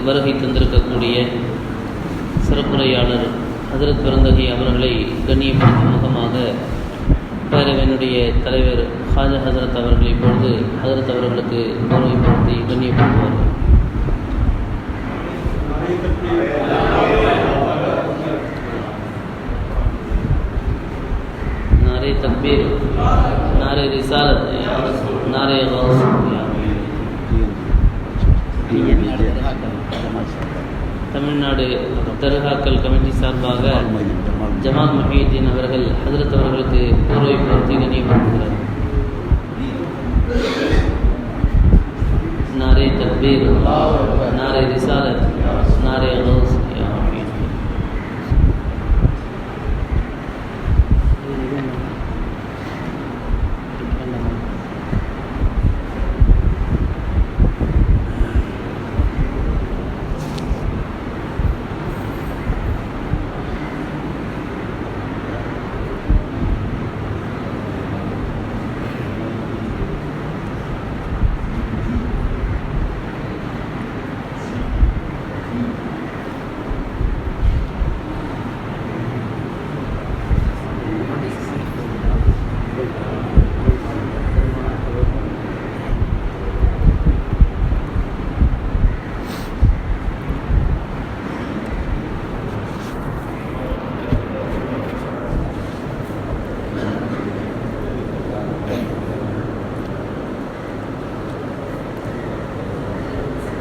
வருகை தந்திருக்கக்கூடிய சிறப்புரையாளர் ஹஜ்ரத் பெருந்தகை அவர்களை கண்ணியப்படுத்தும் முகமாக பேரவையினுடைய தலைவர் ஹாஜா ஹஜரத் அவர்கள் இப்பொழுது ஹஜரத் அவர்களுக்கு கௌரவப்படுத்தி கண்ணியப்படுத்துவார்கள். नारे तकबीर, नारे रिसालत, नारे गौस. தமிழ்நாடு தர்காக்கள் கமிட்டி சார்பாக ஜமாத் முஹியுத்தீன் அவர்கள் ஹஜ்ரத் அவர்களுக்கு பூர்வை பொருத்தி கண்ணியப்படுத்துகிறார். நாரே தக்பீர், நாரே ரிசாலத், நாரே கௌஸ்.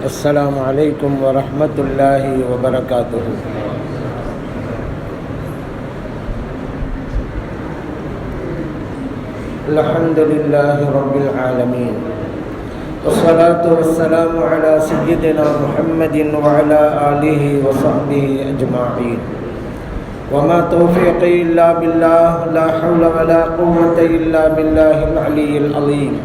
अस्सलामु अलैकुम व रहमतुल्लाहि व बरकातुहू. अल्हम्दुलिल्लाहि रब्बिल आलमीन वस्सलातु वस्सलामु अला सय्यिदिना मुहम्मदिन व अला आलिहि व सहबिहि अजमाईन वमा तौफीक़ी इल्ला बिल्लाह ला हौला व ला कुव्वता इल्ला बिल्लाहिल अलिय्यिल अज़ीम.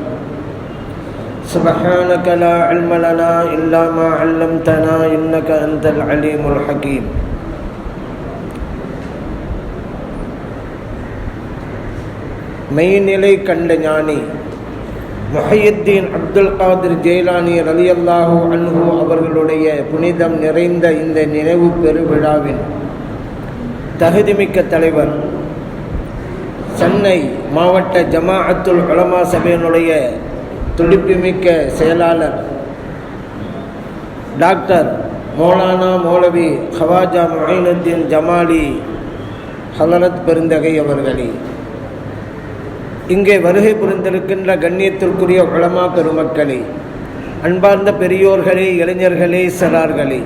سبحانك لا علم لنا إلا ما علمتنا إنك أنت العليم الحكيم. மெய்நிலை கண்ட ஞானி முஹையுத்தீன் அப்துல் காதிர் ஜெயிலானி ரலியல்லாஹு அன்ஹு அவர்களுடைய புனிதம் நிறைந்த இந்த நினைவு பெருவிழாவின் தகுதிமிக்க தலைவர், சென்னை மாவட்ட ஜமாஅத்துல் உலமா சபையினுடைய துடிப்புமிக்க செயலாளர் டாக்டர் மௌலானா மௌலவி ஹவாஜா முஹைனுத்தீன் ஜமாலி ஹலரத் பெருந்தகை அவர்களே, இங்கே வருகை புரிந்திருக்கின்ற கண்ணியத்திற்குரிய உலமா பெருமக்களே, அன்பார்ந்த பெரியோர்களே, இளைஞர்களே, சிறார்களே,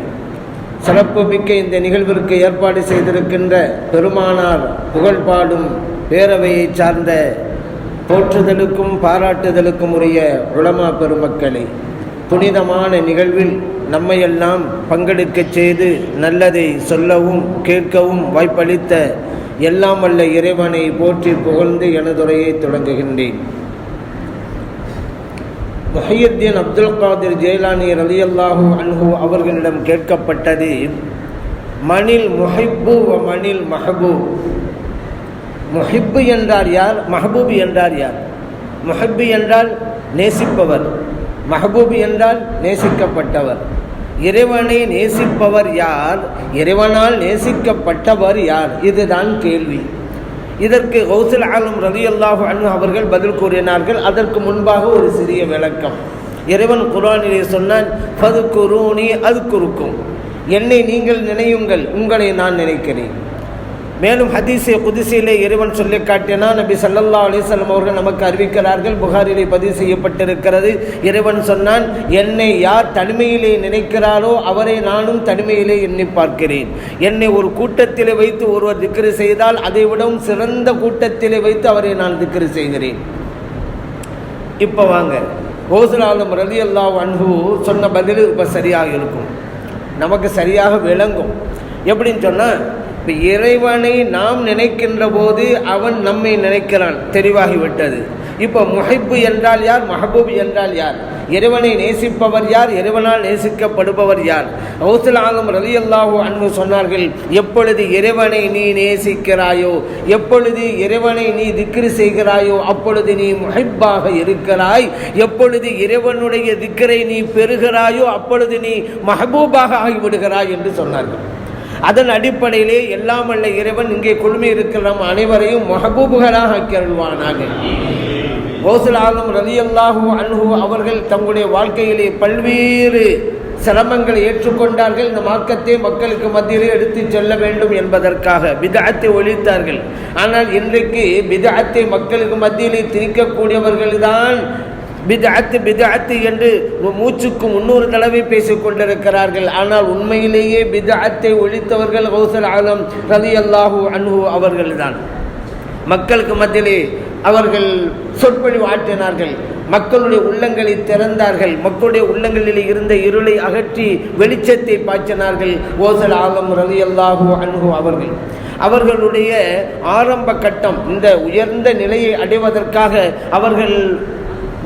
சிறப்பு மிக்க இந்த நிகழ்விற்கு ஏற்பாடு செய்திருக்கின்ற பெருமானார் புகழ்பாடும் பேரவையை சார்ந்த போற்றுதலுக்கும் பாராட்டுதலுக்கும் உரிய உலமா பெருமக்களே, புனிதமான நிகழ்வில் நம்மையெல்லாம் பங்கெடுக்கச் செய்து நல்லதை சொல்லவும் கேட்கவும் வாய்ப்பளித்த எல்லாம் வல்ல இறைவனை போற்றி புகழ்ந்து எனதுரையை தொடங்குகின்றேன். முஹையுத்தீன் அப்துல் காதிர் ஜெயிலானி ரலியல்லாஹு அன்ஹு அவர்களிடம் கேட்கப்பட்டது, மனில் முஹிப்பு வ மனில் மஹபூப். முஹிப்பு என்றார் யார், மஹபூப் என்றார் யார்? முஹிப்பு என்றால் நேசிப்பவர், மஹபூப் என்றால் நேசிக்கப்பட்டவர். இறைவனை நேசிப்பவர் யார், இறைவனால் நேசிக்கப்பட்டவர் யார்? இதுதான் கேள்வி. இதற்கு கௌசுல் ஆலம் ரலியல்லாஹு அன்ஹு அவர்கள் பதில் கூறினார்கள். அதற்கு முன்பாக ஒரு சிறிய விளக்கம். இறைவன் குர்ஆனிலே சொன்னான், ஃபதுகுரூனி அஸ்குருக்கும், என்னை நீங்கள் நினையுங்கள், உங்களை நான் நினைக்கிறேன். மேலும் ஹதீஸே குதுஸிலே இறைவன் சொல்லி காட்டினா நபி ஸல்லல்லாஹு அலைஹி வஸல்லம் அவர்கள் நமக்கு அறிவிக்கிறார்கள், புகாரிலே பதிவு செய்யப்பட்டிருக்கிறது. இறைவன் சொன்னான், என்னை யார் தனிமையிலே நினைக்கிறாரோ அவரை நானும் தனிமையிலே எண்ணி பார்க்கிறேன். என்னை ஒரு கூட்டத்திலே வைத்து ஒருவர் திக்ரு செய்தால் அதை விடவும் சிறந்த கூட்டத்திலே வைத்து அவரை நான் திக்ரு செய்கிறேன். இப்போ வாங்க, கௌசுல் ஆலம் ரலியல்லாஹு அன்ஹு சொன்ன பதில் இப்போ சரியாக இருக்கும், நமக்கு சரியாக விளங்கும். எப்படின்னு சொன்னால், இப்போ இறைவனை நாம் நினைக்கின்ற போது அவன் நம்மை நினைக்கிறான், தெளிவாகிவிட்டது. இப்போ முஹிப்பு என்றால் யார், மஹபூப் என்றால் யார், இறைவனை நேசிப்பவர் யார், இறைவனால் நேசிக்கப்படுபவர் யார்? கௌசுல் ஆலம் ரலியல்லாஹு அன்ஹு சொன்னார்கள், எப்பொழுது இறைவனை நீ நேசிக்கிறாயோ, எப்பொழுது இறைவனை நீ திக்ரு செய்கிறாயோ அப்பொழுது நீ முஹிப்பாக இருக்கிறாய். எப்பொழுது இறைவனுடைய திக்ரை நீ பெறுகிறாயோ அப்பொழுது நீ மஹபூபாக ஆகிவிடுகிறாய் என்று சொன்னார்கள். அதன் அடிப்படையிலே எல்லாம் வல்ல இறைவன் இங்கே குழுமி இருக்கிற நம் அனைவரையும் மஹபூபுகளாக ஆக்கியருள்வானாக. கௌசுல் ஆலம் ரலியல்லாஹு அன்ஹு அவர்கள் தங்களுடைய வாழ்க்கையிலே பல்வேறு சிரமங்களை ஏற்றுக்கொண்டார்கள். இந்த மார்க்கத்தை மக்களுக்கு மத்தியிலே எடுத்து செல்ல வேண்டும் என்பதற்காக பித்அத்தை ஒழித்தார்கள். ஆனால் இன்றைக்கு பித்அத்தை மக்களுக்கு மத்தியிலே திணிக்கக்கூடியவர்கள்தான் பித்அத்து என்று மூச்சுக்கு 300 தடவை பேசிக் கொண்டிருக்கிறார்கள். ஆனால் உண்மையிலேயே பித்அத்தை ஒழித்தவர்கள் கௌசுல் ஆலம் ரலியல்லாஹு அன்ஹு அவர்கள்தான். மக்களுக்கு மத்தியிலே அவர்கள் சொற்பொழிவு ஆற்றினார்கள், மக்களுடைய உள்ளங்களை திறந்தார்கள், மக்களுடைய உள்ளங்களில் இருந்த இருளை அகற்றி வெளிச்சத்தை பாய்ச்சினார்கள். கௌசுல் ஆலம் ரலியல்லாஹு அன்ஹு அவர்களுடைய ஆரம்ப கட்டம் இந்த உயர்ந்த நிலையை அடைவதற்காக அவர்கள்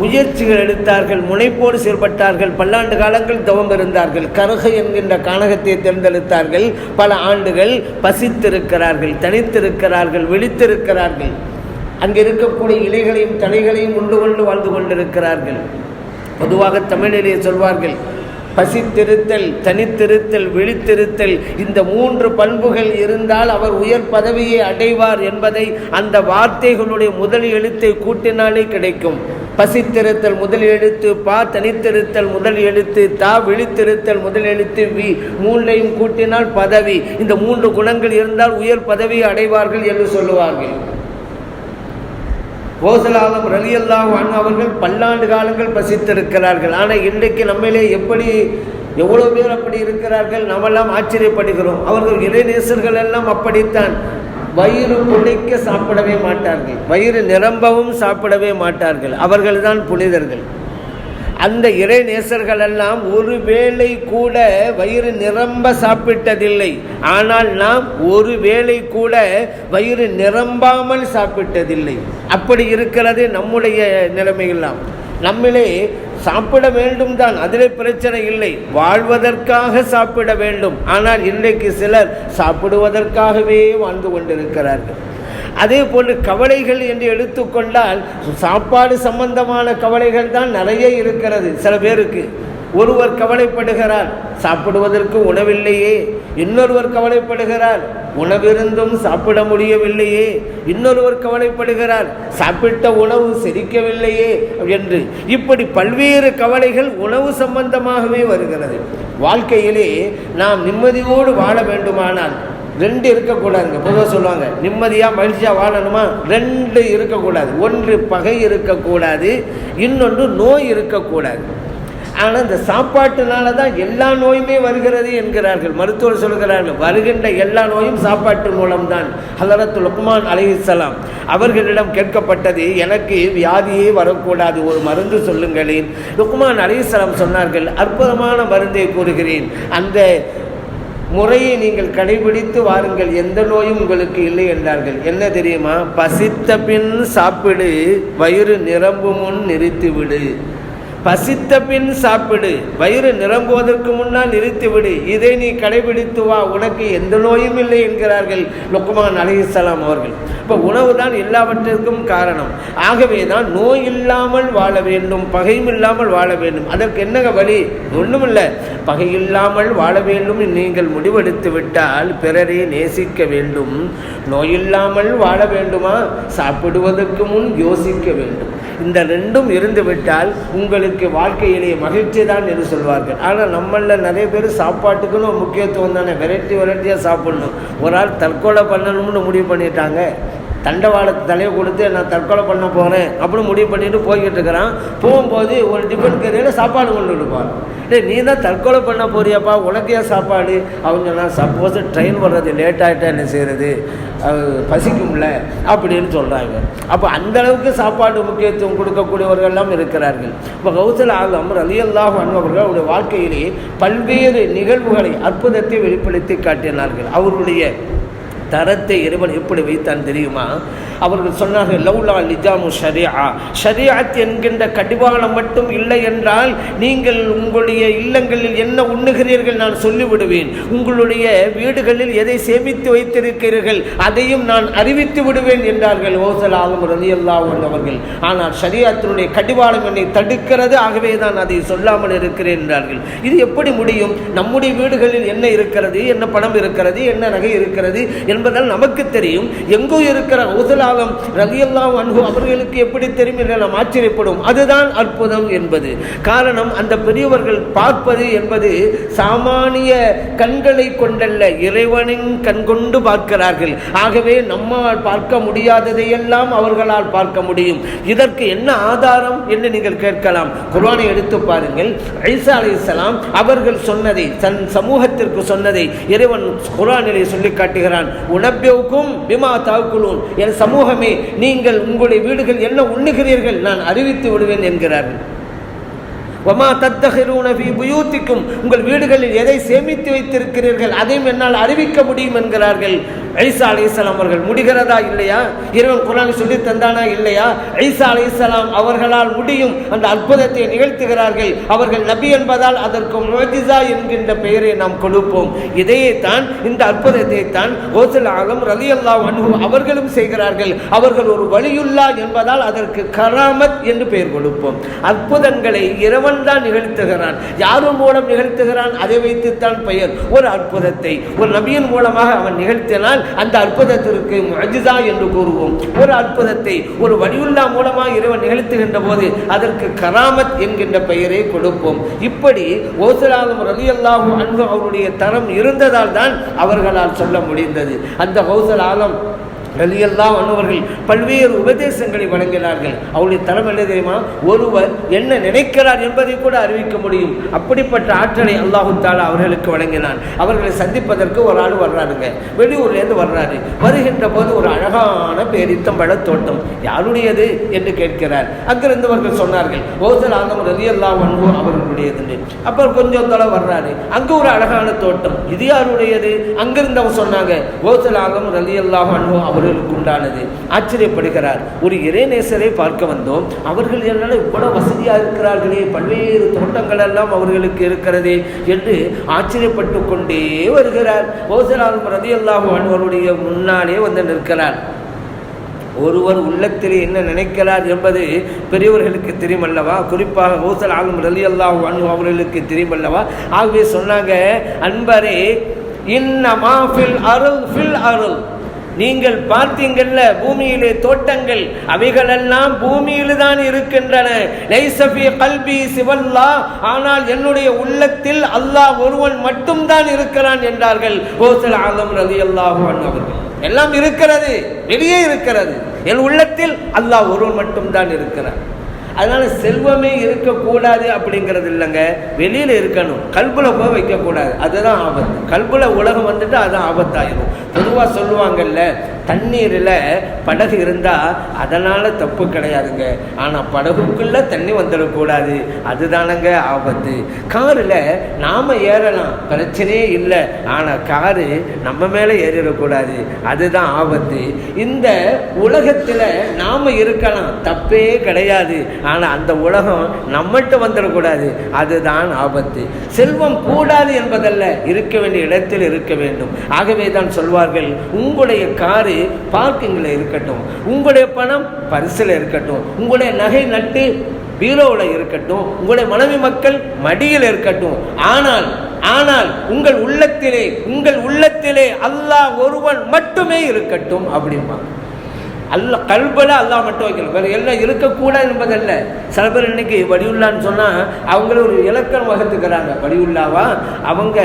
முயற்சிகள் எடுத்தார்கள், முனைப்போடு செயல்பட்டார்கள். பல்லாண்டு காலங்கள் தவம் இருந்தார்கள், கருகை என்கின்ற கானகத்தை தேர்ந்தெடுத்தார்கள். பல ஆண்டுகள் பசித்திருக்கிறார்கள், தனித்திருக்கிறார்கள், விழித்திருக்கிறார்கள். அங்கே இருக்கக்கூடிய இலைகளையும் தலைகளையும் உண்டு கொண்டு வாழ்ந்து கொண்டிருக்கிறார்கள். பொதுவாக தமிழிலே சொல்வார்கள், பசித்திருத்தல், தனித்திருத்தல், விழித்திருத்தல், இந்த 3 பண்புகள் இருந்தால் அவர் உயர் பதவியை அடைவார் என்பதை அந்த வார்த்தைகளுடைய முதல் எழுத்தை கூட்டினாலே கிடைக்கும். பசித்திருத்தல் முதல் எழுத்து பா, தனித்திருத்தல் முதல் எழுத்து தா, விழித்திருத்தல் முதல் எழுத்து வி, 3ஐயும் கூட்டினால் பதவி. இந்த 3 குணங்கள் இருந்தால் உயர் பதவியை அடைவார்கள் என்று சொல்லுவார்கள். கௌசுல் ஆலம் ரலியல்லாஹு அன்ஹு அவர்கள் பல்லாண்டு காலங்கள் பசித்திருக்கிறார்கள். ஆனால் இன்றைக்கு நம்மளே எவ்வளோ பேர் அப்படி இருக்கிறார்கள், நம்மெல்லாம் ஆச்சரியப்படுகிறோம். அவர்கள் இறைநேசர்கள் எல்லாம் அப்படித்தான். வயிறு புடைக்க சாப்பிடவே மாட்டார்கள், வயிறு நிரம்பவும் சாப்பிடவே மாட்டார்கள். அவர்கள்தான் புனிதர்கள். அந்த இறை நேசர்கள் எல்லாம் ஒரு வேளை கூட வயிறு நிரம்ப சாப்பிட்டதில்லை. ஆனால் நாம் ஒரு வேளை கூட வயிறு நிரம்பாமல் சாப்பிட்டதில்லை. அப்படி இருக்கிறது நம்முடைய நிலைமையெல்லாம். நம்மளே சாப்பிட வேண்டும் தான், அதில் பிரச்சனை இல்லை, வாழ்வதற்காக சாப்பிட வேண்டும். ஆனால் இன்றைக்கு சிலர் சாப்பிடுவதற்காகவே வாழ்ந்து கொண்டிருக்கிறார்கள். அதே போன்று கவலைகள் என்று எடுத்துக்கொண்டால் சாப்பாடு சம்பந்தமான கவலைகள் தான் நிறைய இருக்கிறது. சில பேருக்கு ஒருவர் கவலைப்படுகிறார், சாப்பிடுவதற்கு உணவில்லையே. இன்னொருவர் கவலைப்படுகிறார், உணவிருந்தும் சாப்பிட முடியவில்லையே. இன்னொருவர் கவலைப்படுகிறார், சாப்பிட்ட உணவு செரிக்கவில்லையே என்று. இப்படி பல்வேறு கவலைகள் உணவு சம்பந்தமாகவே வருகிறது. வாழ்க்கையிலே நாம் நிம்மதியோடு வாழ வேண்டுமானால் 2 இருக்கக்கூடாதுங்க. பொதுவாக சொல்லுவாங்க, நிம்மதியாக மகிழ்ச்சியாக வாழணுமா, 2 இருக்கக்கூடாது. ஒன்று பகை இருக்கக்கூடாது, இன்னொன்று நோய் இருக்கக்கூடாது. ஆனால் இந்த சாப்பாட்டுனால தான் எல்லா நோயுமே வருகிறது என்கிறார்கள் மருத்துவர் சொல்கிறார்கள். வருகின்ற எல்லா நோயும் சாப்பாட்டு மூலம்தான். ஹலரத் லுக்மான் அலைஹிஸ்ஸலாம் அவர்களிடம் கேட்கப்பட்டது, எனக்கு வியாதியே வரக்கூடாது, ஒரு மருந்து சொல்லுங்களேன். லுக்மான் அலைஹிஸ்ஸலாம் சொன்னார்கள், அற்புதமான மருந்தை கூறுகிறேன், அந்த முறையை நீங்கள் கடைபிடித்து வாருங்கள், எந்த நோயும் உங்களுக்கு இல்லை என்றார்கள். என்ன தெரியுமா? பசித்த பின் சாப்பிடு, வயிறு நிரம்பும் முன் நிறுத்திவிடு. பசித்த பின் சாப்பிடு, வயிறு நிரம்புவதற்கு முன்னால் நிறுத்திவிடு. இதை நீ கடைபிடித்து வா, உனக்கு எந்த நோயும் இல்லை என்கிறார்கள் லுக்மான் அலைஹிஸ்ஸலாம் அவர்கள். இப்போ உணவு தான் எல்லாவற்றிற்கும் காரணம். ஆகவே தான் நோய் இல்லாமல் வாழ வேண்டும், பகையும் இல்லாமல் வாழ வேண்டும். அதற்கு என்னங்க வழி? ஒன்றுமில்லை, பகை இல்லாமல் வாழ வேண்டும் நீங்கள் முடிவெடுத்து விட்டால் பிறரை நேசிக்க வேண்டும். நோய் இல்லாமல் வாழ வேண்டுமா? சாப்பிடுவதற்கு முன் யோசிக்க வேண்டும். இந்த 2ம் இருந்து விட்டால் உங்களுக்கு வாழ்க்கையிலேயே மகிழ்ச்சி தான் என்று சொல்வார்கள். ஆனால் நம்மளில் நிறைய பேர் சாப்பாட்டுக்குன்னு முக்கியத்துவம் தானே, வெரைட்டியாக சாப்பிடணும். ஒரு ஆள் தற்கொலை பண்ணணும்னு முடிவு பண்ணிட்டாங்க. தண்டவாளத்தை தலையை கொடுத்து நான் தற்கொலை பண்ண போகிறேன் அப்படின்னு முடிவு பண்ணிட்டு போய்கிட்டு இருக்கிறான். போகும்போது ஒரு டிஃபன் கேரியரில் சாப்பாடு கொண்டு விடுப்பான். நீ தான் தற்கொலை பண்ண போறியாப்பா, உனக்கு ஏன் சாப்பாடு? அவங்க நான் சப்போஸ் ட்ரெயின் வர்றது லேட் ஆகிட்டா என்ன செய்கிறது, பசிக்கும்ல அப்படின்னு சொல்கிறாங்க. அப்போ அந்தளவுக்கு சாப்பாடு முக்கியத்துவம் கொடுக்கக்கூடியவர்கள்லாம் இருக்கிறார்கள். இப்போ கௌசுல் ஆலம் ரலியல்லாஹு அன்ஹு அவர்கள் அவருடைய வாழ்க்கையிலே பல்வேறு நிகழ்வுகளை, அற்புதத்தை வெளிப்படுத்தி காட்டினார்கள். அவருடைய தரத்தை இறைவன் எப்படி வைத்தான் தெரியுமா? அவர்கள் சொன்னார்கள், லௌலா லிஜாமு ஷரியா, ஷரியாத் என்கின்ற கடிவாளம் மட்டும் இல்லை என்றால் நீங்கள் உங்களுடைய இல்லங்களில் என்ன உண்ணுகிறீர்கள் நான் சொல்லிவிடுவேன், உங்களுடைய வீடுகளில் எதை சேமித்து வைத்திருக்கிறீர்கள் அதையும் நான் அறிவித்து விடுவேன் என்றார்கள் ஓசல் ஆலம் ரலியல்லாஹு அன்ஹு அவர்கள். ஆனால் ஷரியாத்தினுடைய கடிவாளம் என்னை தடுக்கிறது, ஆகவே தான் அதை சொல்லாமல் இருக்கிறேன் என்றார்கள். இது எப்படி முடியும்? நம்முடைய வீடுகளில் என்ன இருக்கிறது, என்ன பணம் இருக்கிறது, என்ன நகை இருக்கிறது என்பதால் நமக்கு தெரியும். எங்கோ இருக்கிற ஓசல் ஆலம் ரலியல்லாஹு அன்ஹு அவர்களுக்கு எப்படி தெரியும் என்று நாம் ஆச்சரியப்படும். அதுதான் அற்புதம் என்பது. காரணம், அந்த பெரியவர்கள் பார்ப்பது என்பது சாமானிய கண்களை கொண்டல்ல, இறைவனின் கண் கொண்டு பார்க்கிறார்கள். ஆகவே நம்மால் பார்க்க முடியாததையெல்லாம் அவர்களால் பார்க்க முடியும். இதற்கு என்ன ஆதாரம் என்று நீங்கள் கேட்கலாம். குர்ஆனை எடுத்து பாருங்கள். ஈசா அலைஹிஸ்ஸலாம் அவர்கள் சொன்னதை, தன் சமூகத்திற்கு சொன்னதை இறைவன் குர்ஆனிலே சொல்லி காட்டுகிறான். உனப்பியுக்கும் பிமா தாக்குலூன், என் சமூகமே நீங்கள் உங்களுடைய வீடுகள் என்ன உண்ணுகிறீர்கள் நான் அறிவித்து விடுவேன் என்கிறார்கள். வமா தத்தஹிரூன ஃபீ புயூத்திக்கும், உங்கள் வீடுகளில் எதை சேமித்து வைத்திருக்கிறீர்கள் அதையும் என்னால் அறிவிக்க முடியும் என்கிறார்கள். ஈசா அலைஹிஸ்ஸலாம் அவர்கள் முடிகிறதா இல்லையா? இறைவன் குர்ஆனில் சொல்லி தந்தானா இல்லையா? ஈசா அலைஹிஸ்ஸலாம் அவர்களால் முடியும். அந்த அற்புதத்தை நிகழ்த்துகிறார்கள். அவர்கள் நபி என்பதால் அதற்கு முஅஜிஸா என்கின்ற பெயரை நாம் கொடுப்போம். இதையே தான், இந்த அற்புதத்தை தான் ஓசல் ஆலம் ரலியல்லாஹு அன்ஹு அவர்களும் செய்கிறார்கள். அவர்கள் ஒரு வலியுல்லா என்பதால் அதற்கு கராமத் என்று பெயர் கொடுப்போம். அற்புதங்களை இறைவன் தான் நிகழ்த்துகிறான். யாரும் மூலம் நிகழ்த்துகிறான் அதை வைத்துத்தான் பெயர். ஒரு அற்புதத்தை ஒரு நபியின் மூலமாக அவன் நிகழ்த்தினால் அந்த அற்புதத்திற்கு முஅஜிஸா என்று கூறுவோம். ஒரு அற்புதத்தை ஒரு வலியுல்லா மூலமாக இறைவன் நிகழ்த்துகின்ற போது அதற்கு கராமத் என்கின்ற பெயரை கொடுப்போம். இப்படி ஓசல் ஆலம் ரலியல்லாஹு அன்ஹு அவருடைய தரம் இருந்ததால் தான் அவர்களால் சொல்ல முடிந்தது. அந்த ஓசல் ஆலம் ரலியல்லாஹு அன்ஹு அவர்கள் பல்வேறு உபதேசங்களை வழங்கினார்கள். அவருடைய தரம் என்ன தெரியுமா? ஒருவர் என்ன நினைக்கிறார் என்பதை கூட அறிவிக்க முடியும். அப்படிப்பட்ட ஆற்றலை அல்லாஹு தஆலா அவர்களுக்கு வழங்கினான். அவர்களை சந்திப்பதற்கு ஒரு ஆள் வர்றாருங்க, வெளியூர்லேருந்து வர்றாரு. வருகின்ற போது ஒரு அழகான பேரித்தம்பழ தோட்டம், யாருடையது என்று கேட்கிறார். அங்கிருந்தவர்கள் சொன்னார்கள் ஓசல் ஆலம் ரலியல்லாஹு அன்ஹு அவர்களுடையது. அப்புறம் கொஞ்சம் தொலை வர்றாரு, அங்கு ஒரு அழகான தோட்டம், இது யாருடையது? அங்கிருந்தவங்க சொன்னாங்க ஓசல் ஆலம் ரலியல்லாஹு அன்ஹு அவர்களுக்கு உண்டானது. ஆச்சரியப்படுகிறார். ஒரு இறைநேசரை பார்க்க வந்தோம், அவர்கள் எல்லாம் இவ்வளவு வசதியா இருக்கிறார்களே, பல்வேறு தோட்டங்கள் எல்லாம் அவர்களுக்கு இருக்கிறது என்று ஆச்சரியப்பட்டு கொண்டே வருகிறார். ஓசல் ஆலம் ரலியல்லாஹு அன்ஹு அவருடைய முன்னாலே வந்து நிற்கிறார். ஒருவர் உள்ளத்திலே என்ன நினைக்கிறார் என்பது பெரியவர்களுக்கு தெரியுமல்லவா? குறிப்பாக ஓசல் ஆலம் ரலியல்லாஹு அன்ஹு அவர்களுக்கு தெரியுமல்லவா? ஆகவே சொன்னாங்க, அன்பரே, இன்னமா ஃபில் அருள் ஃபில் அருள், நீங்கள் பார்த்தீங்கல்ல பூமியிலே தோட்டங்கள், அவைகளெல்லாம் பூமியில் தான் இருக்கின்றன. லைஸ ஃபீ கல்பி சிவல்லாஹ், ஆனால் என்னுடைய உள்ளத்தில் அல்லாஹ் ஒருவன் மட்டும் தான் இருக்கிறான் என்றார்கள் ஓசல் ஆலம் ரலியல்லாஹு அன்ஹு அவர்கள். எல்லாம் இருக்கிறது, வெளியே இருக்கிறது, என் உள்ளத்தில் அல்லாஹ் ஒருவன் மட்டும் தான் இருக்கிறான். அதனால செல்வமே இருக்கக்கூடாது அப்படிங்கிறது இல்லைங்க, வெளியில் இருக்கணும், கல்புல போய் வைக்கக்கூடாது, அதுதான் ஆபத்து. கல்புல உலகம் வந்துட்டு அதுதான் ஆபத்தாயிரும். பொதுவாக சொல்லுவாங்கல்ல, தண்ணீரில் படகு இருந்தால் அதனால் தப்பு கிடையாதுங்க, ஆனால் படகுக்குள்ளே தண்ணி வந்துடக்கூடாது, அதுதானங்க ஆபத்து. காரில் நாம் ஏறலாம், பிரச்சனையே இல்லை, ஆனால் காரு நம்ம மேலே ஏறிடக்கூடாது, அதுதான் ஆபத்து. இந்த உலகத்தில் நாம் இருக்கலாம், தப்பே கிடையாது, ஆனால் அந்த உலகம் நம்மகிட்ட வந்துடக்கூடாது, அதுதான் ஆபத்து. செல்வம் கூடாது என்பதல்ல, இருக்க வேண்டிய இடத்தில் இருக்க வேண்டும். ஆகவே தான் சொல்வார்கள், உங்களுடைய காரு பார்க்கிங்கில் இருக்கட்டும், உங்களுடைய பணம் பரிசில் இருக்கட்டும், உங்களுடைய நகை நட்டு பீரோவில் இருக்கட்டும், உங்களுடைய மனைவி மக்கள் மடியில் இருக்கட்டும், ஆனால் உங்கள் உள்ளத்திலே அல்லாஹ் ஒருவன் மட்டுமே இருக்கட்டும் அப்படிமா. அல்லாஹ் கல்பல அல்லாஹ் மட்டும் வைக்கணும், வேறு எல்லாம் இருக்கக்கூடாது என்பதல்ல. சில பேர் இன்னைக்கு வடிவுல்லான்னு சொன்னால் அவங்கள ஒரு இலக்கணம் வகுத்துக்கிறாங்க. வடிவுல்லாவா அவங்க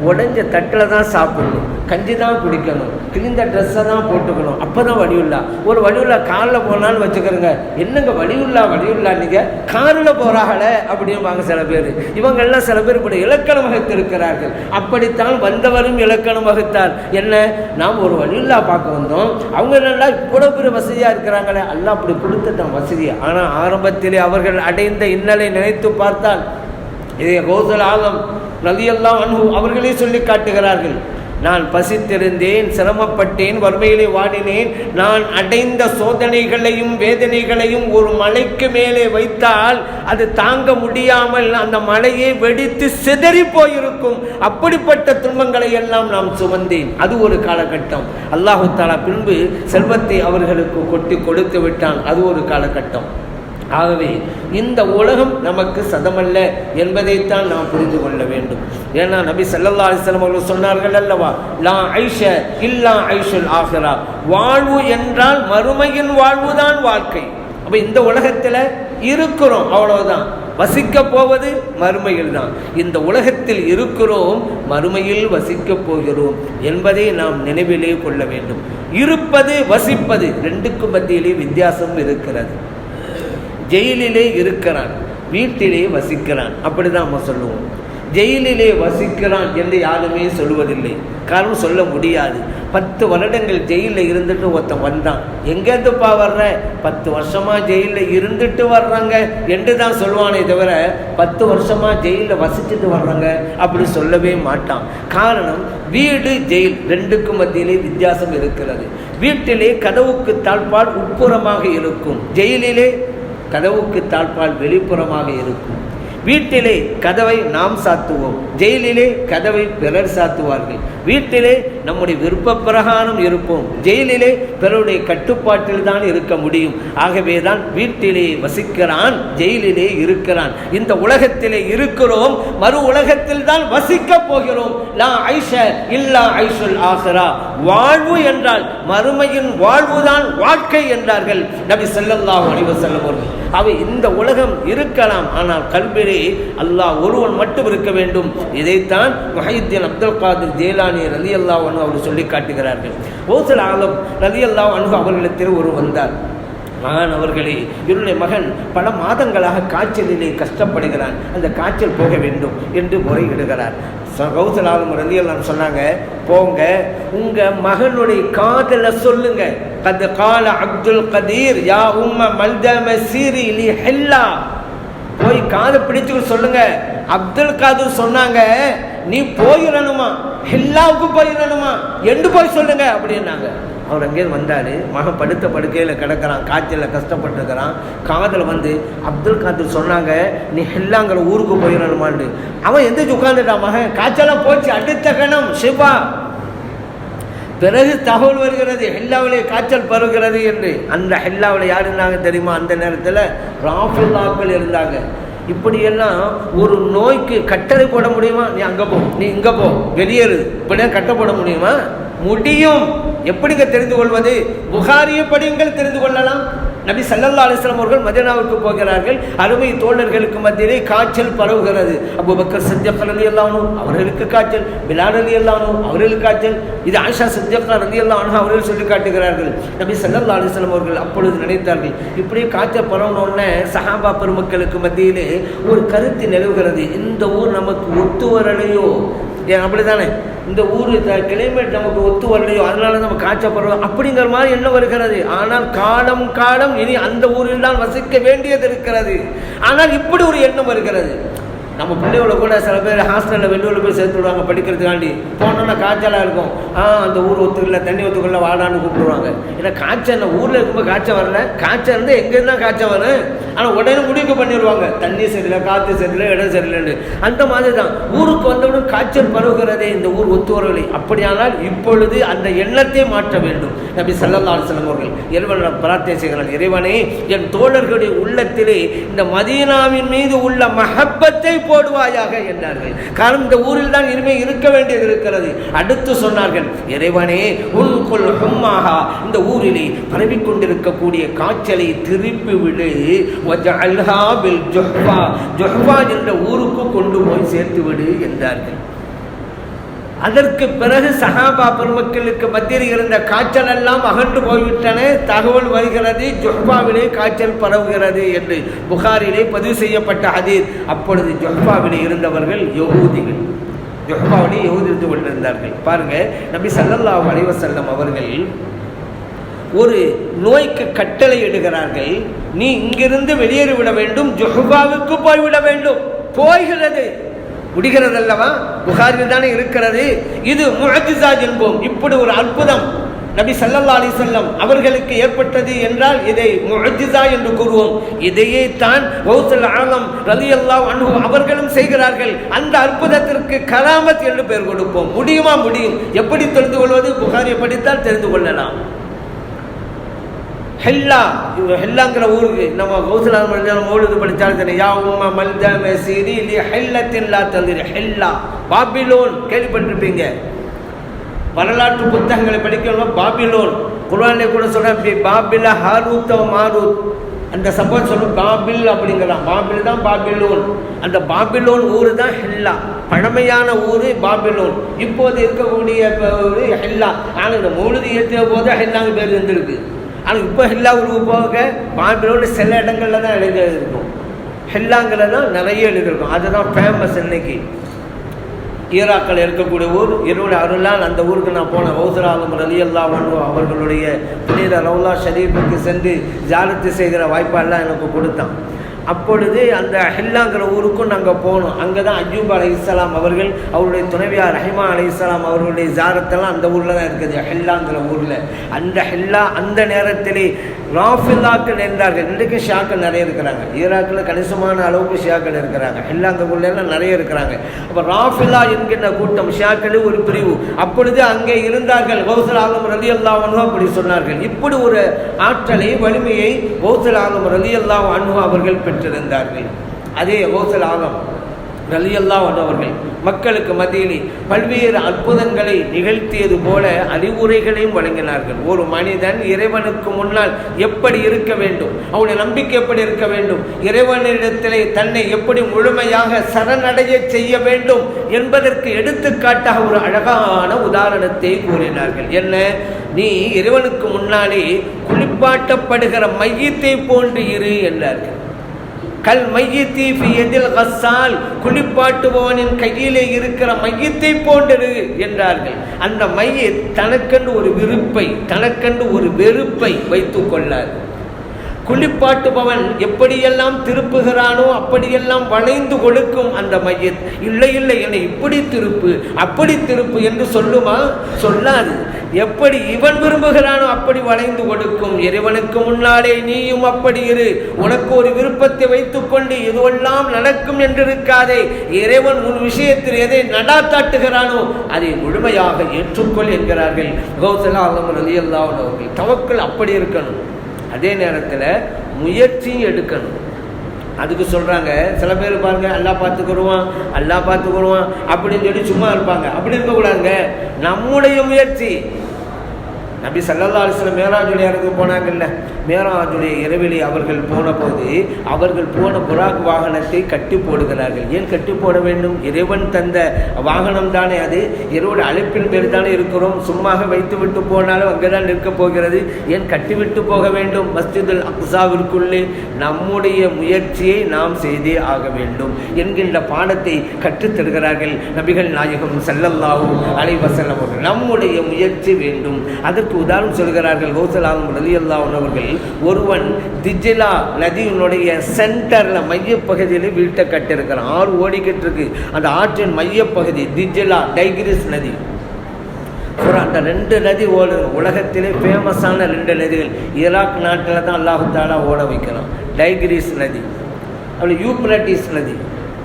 உடஞ்ச தட்டில் தான் சாப்பிடணும், கஞ்சி தான் குடிக்கணும், கிழிந்த ட்ரெஸ்ஸை தான் போட்டுக்கணும், அப்போ தான் வடிவுல்லா. ஒரு வடிவுல்லா காரில் போனாலும் வச்சுக்கிறோங்க, என்னங்க வடிவுல்லா நீங்கள் காரில் போகிறாங்கள அப்படிம்பாங்க சில பேர். இவங்கெல்லாம் சில பேர் இப்படி இலக்கணம் வகுத்து இருக்கிறார்கள். அப்படித்தான் வந்தவரும் இலக்கணம் வகுத்தார். என்ன, நாம் ஒரு வடிவுல்லா பார்க்க வந்தோம், அவங்க நல்லா கூட வசதியா இருக்கிறாங்களே, அல்லாஹ் அப்படி கொடுத்துட்டான் வசதியை. ஆனா ஆரம்பத்திலே அவர்கள் அடைந்த இன்னலை நினைத்து பார்த்தால் இதை ஓசல் ஆலம் ரலியல்லாஹு அன்ஹு அவர்களே சொல்லி காட்டுகிறார்கள். நான் பசித்திருந்தேன், சிரமப்பட்டேன், வறுமையிலே வாடினேன். நான் அடைந்த சோதனைகளையும் வேதனைகளையும் ஒரு மலைக்கு மேலே வைத்தால் அது தாங்க முடியாமல் அந்த மலையை வெடித்து சிதறி போயிருக்கும். அப்படிப்பட்ட துன்பங்களை எல்லாம் நாம் சுமந்தேன். அது ஒரு காலகட்டம். அல்லாஹு தஆலா பின்பு செல்வத்தை அவர்களுக்கு கொட்டி கொடுத்து விட்டான். அது ஒரு காலகட்டம். ஆகவே இந்த உலகம் நமக்கு சதமல்ல என்பதைத்தான் நாம் புரிந்து கொள்ள வேண்டும். ஏன்னா நபி ஸல்லல்லாஹு அலைஹி வஸல்லம் அவர்கள் சொன்னார்கள் அல்லவா, லா ஐஷ இல்லா ஐஷுல் ஆகிரா, வாழ்வு என்றால் மறுமையின் வாழ்வுதான் வாழ்க்கை. அப்போ இந்த உலகத்தில் இருக்கிறோம், அவ்வளவுதான். வசிக்க போவது மறுமையில் தான். இந்த உலகத்தில் இருக்கிறோம், மறுமையில் வசிக்கப் போகிறோம் என்பதை நாம் நினைவிலே கொள்ள வேண்டும். இருப்பது வசிப்பது ரெண்டுக்கும் மத்தியிலே வித்தியாசம் இருக்கிறது. ஜெயிலிலே இருக்கிறான், வீட்டிலே வசிக்கிறான், அப்படிதான் நம்ம சொல்லுவோம். ஜெயிலிலே வசிக்கிறான் என்று யாருமே சொல்வதில்லை. காரணம் சொல்ல முடியாது. 10 வருடங்கள் ஜெயிலில் இருந்துட்டு ஒருத்தன் வந்தான், எங்கேருந்துப்பா வர்ற, 10 வருஷமா ஜெயிலில் இருந்துட்டு வர்றாங்க என்று தான் சொல்லுவானே தவிர 10 வருஷமா ஜெயிலில் வசிச்சுட்டு வர்றாங்க அப்படி சொல்லவே மாட்டான். காரணம், வீடு ஜெயில் ரெண்டுக்கும் மத்தியிலே வித்தியாசம் இருக்கிறது. வீட்டிலே கதவுக்கு தாழ்பால் உட்புறமாக இருக்கும், ஜெயிலிலே கதவுக்கு தாழ்பால் வெளிப்புறமாக இருக்கும். வீட்டிலே கதவை நாம் சாத்துவோம், ஜெயிலிலே கதவை பிறர் சாத்துவார்கள். வீட்டிலே நம்முடைய விருப்ப பிரகாரம் இருப்போம், ஜெயிலிலே பிறருடைய கட்டுப்பாட்டில் தான் இருக்க முடியும். ஆகவே தான் வீட்டிலே வசிக்கிறான், ஜெயிலிலே இருக்கிறான். இந்த உலகத்திலே இருக்கிறோம், மறு உலகத்தில் தான் வசிக்க போகிறோம். லா ஐஷ இல்லா ஐஷுல் ஆகிரா, வாழ்வு என்றால் மறுமையின் வாழ்வுதான் வாழ்க்கை என்றார்கள் நபி ஸல்லல்லாஹு அலைஹி வஸல்லம் அவர்கள். அவை இந்த உலகம் இருக்கலாம், ஆனால் கல்விலே அல்லாஹ் ஒருவன் மட்டும் இருக்க வேண்டும். இதைத்தான் முஹையீன் அப்துல் காதிர் ஜெயிலானி ரலியல்லாஹு அன்ஹு அவர்கள் சொல்லி காட்டுகிறார்கள். கௌசுல் ஆலம் ரலியல்லாஹு அன்ஹு அவர்களிடத்தில் ஒரு வந்தார். மகன் அவர்களே, என்னுடைய மகன் பல மாதங்களாக காய்ச்சலிலே கஷ்டப்படுகிறான், அந்த காய்ச்சல் போக வேண்டும் என்று முறையிடுகிறார். கௌசுல் ஆலம் ரலியல்லாஹு சொன்னாங்க, போங்க உங்க மகனுடைய காதல சொல்லுங்க, கத் கால அப்துல் கதீர் யா உம்ம மல்தம சீரி லி ஹில்லா, போய் காதை பிடிச்சு சொல்லுங்க, அப்துல் காதர் சொன்னாங்க நீ போயிடணுமா, ஹில்லாவுக்கு போயிடணுமா என்று போய் சொல்லுங்க அப்படின்னாங்க. அவர் அங்கேயிருந்து வந்தார், மகன் படுத்த படுக்கையில் கிடக்கிறான், காய்ச்சலில் கஷ்டப்பட்டுருக்கிறான். காதில் வந்து அப்துல் காதர் சொன்னாங்க நீ ஹில்லாங்கிற ஊருக்கு போயிடணுமான்னு. அவன் எந்திரிச்சு உட்காந்துட்டான். மகன் காய்ச்சலாம் போச்சு, அடுத்த கணம் சிவா. பிறகு தகவல் வருகிறது ஹெல்லாவிலே காய்ச்சல் பருகிறது என்று. அந்த ஹெல்லாவில் யார் இருந்தாங்க தெரியுமா? அந்த நேரத்தில் ராஃபில்லாக்கள் இருந்தாங்க. இப்படியெல்லாம் ஒரு நோய்க்கு கட்டளை போட முடியுமா? நீ அங்கே போ, நீ இங்கே போ, வெளியேறு, இப்படியா கட்டப்பட முடியுமா? முடியும். எப்படிங்க தெரிந்து கொள்வது? புகாரியை படியுங்கள், தெரிந்து கொள்ளலாம். நபி ஸல்லல்லாஹு அலைஹி வஸல்லம் அவர்கள் மதீனாவுக்கு போகிறார்கள். அருமை தோழர்களுக்கு மத்தியிலே காய்ச்சல் பரவுகிறது. அபூபக்கர் சித்திக் ரலியல்லாஹு அன்ஹு அவர்களுக்கு காய்ச்சல், பிலால் ரலியல்லாஹு அன்ஹு அவர்களுக்கு காய்ச்சல், இது ஆயிஷா சித்திகா ரலியல்லாஹு அன்ஹா அவர்கள் சொல்லி காட்டுகிறார்கள். நபி ஸல்லல்லாஹு அலைஹி வஸல்லம் அவர்கள் அப்பொழுது நினைத்தார்கள், இப்படியே காய்ச்சல் பரவணுன்னே சஹாபா பெருமக்களுக்கு மத்தியிலே ஒரு கருத்து நிலவுகிறது, இந்த ஊர் நமக்கு ஒத்து வரலையோ, அப்படித்தானே, இந்த ஊர் கிளைமேட் நமக்கு ஒத்து வரலையோ, அதனால நம்ம காய்ச்சப்படுறோம் அப்படிங்கிற மாதிரி என்ன வருகிறது. ஆனால் காலம் காலம் இனி அந்த ஊரில் தான் வசிக்க வேண்டியது இருக்கிறது. ஆனால் இப்படி ஒரு எண்ணம் வருகிறது. நம்ம பிள்ளைகளை கூட சில பேர் ஹாஸ்டலில் வெளியூரில் போய் சேர்த்து விடுவாங்க படிக்கிறதுக்காண்டி. போனோன்னா காய்ச்சலாக இருக்கும், அந்த ஊர் ஒத்துக்கல, தண்ணி ஒத்துக்கல, வாடான்னு கூப்பிடுவாங்க. ஏன்னா காய்ச்சல் ஊரில் இருக்கும்போது காய்ச்சல் வரல, காய்ச்சல் இருந்து எங்கேருந்து தான் காய்ச்சல் வரும். ஆனால் உடனே முடிவு பண்ணிடுவாங்க, தண்ணி சரியில்லை, காற்று சரியில்லை, இடம் சரியில்லைன்னு. அந்த மாதிரி தான் ஊருக்கு வந்தவுடன் காய்ச்சல் பரவுகிறதே, இந்த ஊர் ஒத்து வரவில்லை. அப்படியானால் இப்பொழுது அந்த எண்ணத்தை மாற்ற வேண்டும். நபி ஸல்லல்லாஹு அலைஹி வஸல்லம் அவர்கள் இறைவனிடம் பிரார்த்தனை செய்கிறார்கள், இறைவனே என் தோழர்களுடைய உள்ளத்திலே இந்த மதீனாவின் மீது உள்ள மஹப்பத்தை போடுவாயாக என்றார்கள். காரணம் இந்த ஊரில் தான் இனிமே இருக்க வேண்டியது இருக்கிறது. அடுத்து சொன்னார்கள், இறைவனே உன்குல் ஹும்மாஹா, இந்த ஊரிலே பரவிக் கொண்டிருக்கக்கூடிய காய்ச்சலை திருப்பி விடு, வஜஅல்ஹா பில் ஜுஹ்ஃபா, ஜுஹ்ஃபா என்ற ஊருக்கு கொண்டு போய் சேர்த்து விடு என்றார்கள். அதற்கு பிறகு சஹாபா பெருமக்களுக்கு மத்தியில் இருந்த காய்ச்சல் எல்லாம் அகன்று போய்விட்டன. தகவல் வருகிறது, ஜுஹ்பாவிலே காய்ச்சல் பரவுகிறது என்று புகாரிலே பதிவு செய்யப்பட்ட ஹதீஸ். அப்பொழுது ஜுஹ்பாவிலே இருந்தவர்கள் யஹூதிகள், ஜுஹ்பாவிலே யஹூதி கொண்டிருந்தார்கள். பாருங்க, நபி ஸல்லல்லாஹு அலைஹி வஸல்லம் அவர்கள் ஒரு நோய்க்கு கட்டளை இடுகிறார்கள், நீ இங்கிருந்து வெளியேறிவிட வேண்டும், ஜுஹ்பாவுக்கு போய்விட வேண்டும். போய்கிறது, முடிகிறதல்லவா? புகாரில் தானே இருக்கிறது. இது முஅஜிஸா என்போம். இப்படி ஒரு அற்புதம் நபி ஸல்லல்லாஹு அலைஹி வஸல்லம் அவர்களுக்கு ஏற்பட்டது என்றால் இதை முஅஜிஸா என்று கூறுவோம். இதையே தான் கௌசுல் ஆலம் ரலியல்லாஹு அன்ஹு அவர்களும் செய்கிறார்கள். அந்த அற்புதத்திற்கு கராமத் என்று பெயர் கொடுப்போம். முடியுமா? முடியும். எப்படி தெரிந்து கொள்வது? புகாரியை படித்தால் தெரிந்து கொள்ளலாம். ஹெல்லாங்கிற ஊருக்கு நம்ம கௌசுல் ஆலம் ரலியல்லாஹு மௌலிது படித்தாலும் தெரியும். யா உம்ம மல்தம சிரி லி ஹெல்லத்தின் லா தந்திரி. ஹெல்லா பாபிலோன் கேள்விப்பட்டிருப்பீங்க. வரலாற்று புத்தகங்களை படிக்கணும். பாபிலோன் குர்ஆனிலே கூட சொல்றாங்க பாபில ஹாரூத் மாரூத். அந்த சம்பவம் சொல்லும் பாபில் அப்படிங்கிறான். பாபில் தான் பாபிலோன். அந்த பாபிலோன் ஊர் தான் ஹெல்லா. பழமையான ஊர் பாபிலோன். இப்போது இருக்கக்கூடிய ஊர் ஹெல்லா. ஆனால் இந்த மௌலிது ஏற்றிய போது ஹெல்லாங்க பேர் இருந்திருக்கு. ஆனால் இப்போ ஹெல்லா ஊருக்கு போக பாபிலோன் சில இடங்கள்ல தான் எழுதி இருக்கும். ஹெல்லாங்கிற தான் நிறைய எழுதியிருக்கும். அதுதான் ஃபேமஸ். இன்னைக்கு ஈராக்கில் இருக்கக்கூடிய ஊர். என்னுடைய அருளால் அந்த ஊருக்கு நான் போனேன். கௌசுல் ஆலம் ரலியல்லாஹு அன்ஹு அவர்களுடைய புனித ரவுலா ஷரீஃபுக்கு சென்று ஜியாரத்து செய்கிற வாய்ப்பெல்லாம் எனக்கு கொடுத்தான். அப்பொழுது அந்த ஹெல்லாங்கிற ஊருக்கும் நாங்கள் போனோம். அங்கே தான் அய்யூப் அலைஹிஸ்ஸலாம் அவர்கள் அவருடைய துணைவியார் ரஹிமா அலைஹிஸ்ஸலாம் அவர்களுடைய ஜியாரத்தெல்லாம் அந்த ஊரில் தான் இருக்குது, ஹெல்லாங்கிற ஊரில். அந்த ஹெல்லா அந்த நேரத்திலே ராஃபில்லாக்கள் இருந்தார்கள். இன்றைக்கு ஷியாக்கள் நிறைய இருக்கிறாங்க. ஈராக்கில் கணிசமான அளவுக்கு ஷியாக்கள் இருக்கிறாங்க. ஹெல்லாங்க ஊர்லாம் நிறைய இருக்கிறாங்க. அப்போ ராஃபில்லா என்கின்ற கூட்டம் ஷியாக்களில் ஒரு பிரிவு அப்பொழுது அங்கே இருந்தார்கள். கௌசுல் ஆலம் ரலியல்லாஹு அன்ஹு அப்படி சொன்னார்கள். இப்படி ஒரு ஆற்றலை வலிமையை கௌசுல் ஆலம் ரலியல்லாஹு அன்ஹு அவர்கள் பெற்றிருந்தார்கள். அதே கௌசுல் ஆலம் ரலியல்லாஹு அன்ஹு அவர்கள் மக்களுக்கு மத்தியிலே பல்வேறு அற்புதங்களை நிகழ்த்தியது போல அறிவுரைகளையும் வழங்கினார்கள். ஒரு மனிதன் இறைவனுக்கு முன்னால் எப்படி இருக்க வேண்டும், அவனுடைய நம்பிக்கை எப்படி இருக்க வேண்டும், இறைவனிடத்திலே தன்னை எப்படி முழுமையாக சரணடைய செய்ய வேண்டும் என்பதற்கு எடுத்துக்காட்டாக ஒரு அழகான உதாரணத்தை கூறினார்கள். என்ன? நீ இறைவனுக்கு முன்னாலே குளிப்பாட்டப்படுகிற மையத்தை போன்று இரு என்றார்கள். கல் மையத்தி ஃபி யதில் கஸ்ஸால், குளிப்பாட்டுபவனின் கையிலே இருக்கிற மையத்தை போன்றது என்றார்கள். அந்த மையத் தனக்கென்று ஒரு விருப்பை, தனக்கென்று ஒரு வெறுப்பை வைத்துக் கொள்ளார். குளிப்பாட்டுபவன் எப்படியெல்லாம் திருப்புகிறானோ அப்படியெல்லாம் வளைந்து கொடுக்கும் அந்த மையத். இல்லை இல்லை என்னை இப்படி திருப்பு அப்படி திருப்பு என்று சொல்லுமா? சொல்லாது. எப்படி இவன் விரும்புகிறானோ அப்படி வளைந்து கொடுக்கும். இறைவனுக்கு முன்னாலே நீயும் அப்படி இரு. உனக்கு ஒரு விருப்பத்தை வைத்துக்கொண்டு இதுவெல்லாம் நடக்கும் என்று இருக்காதே. இறைவன் உன் விஷயத்தில் எதை நடாத்தாட்டுகிறானோ அதை முழுமையாக ஏற்றுக்கொள் என்கிறார்கள் கௌசுல் ஆலம் ரலியல்லாஹு அன்ஹு அவர்கள். தவக்கல் அப்படி இருக்கணும். அதே நேரத்தில் முயற்சியும் எடுக்கணும். அதுக்கு சொல்கிறாங்க, சில பேர் பாருங்க அல்லாஹ் பார்த்துக்கிடுவான் அல்லாஹ் பார்த்துக்கிடுவான் அப்படின்னு சொல்லி சும்மா இருப்பாங்க. அப்படி இருக்கக்கூடாதுங்க. நம்முடைய முயற்சி. நபி ஸல்லல்லாஹு அலைஹி வஸல்லம் மேராஜுடைய இடத்துக்கு போனாங்கல்ல, மேராஜுடைய இரவிலே அவர்கள் போன போது அவர்கள் போன புராக் வாகனத்தை கட்டி போடுகிறார்கள். ஏன் கட்டி போட வேண்டும்? இறைவன் தந்த வாகனம் தானே அது. இறைவன் அழைப்பின் பேர் தானே இருக்கிறோம். சும்மாக வைத்து விட்டு போனாலும் அங்கே தான் நிற்க போகிறது. ஏன் கட்டிவிட்டு போக வேண்டும்? மஸ்ஜிதுல் அக்ஸாவிற்குள்ளே நம்முடைய முயற்சியை நாம் செய்தே ஆக வேண்டும் என்கின்ற பாடத்தை கற்றுத்தருகிறார்கள் நபிகள் நாயகம் ஸல்லல்லாஹு அலைஹி வஸல்லம் அவர்கள். நம்முடைய முயற்சி வேண்டும். அதற்கு உதாரணம் சொல்கிறார்கள் கௌசுல் ஆலம் ரலியல்லாஹு அன்ஹு அவர்கள். ஒருவன் திஜ்லா நதியினுடைய சென்டர்ல மையப்பகுதியில் வீட்டை கட்டிருக்கிறான். ஆறு ஓடிக்கிட்டு இருக்கு. அந்த ஆற்றின் மையப்பகுதி திஜ்லா டைகிரிஸ் நதி. அந்த ரெண்டு நதி ஓடுது. உலகத்திலே ஃபேமஸான ரெண்டு நதிகள். ஈராக் நாட்டில் தான் அல்லாஹ் தஆலா ஓட வைக்கலாம். டைகிரிஸ் நதி, அப்படி யூப்ரட்டிஸ் நதி.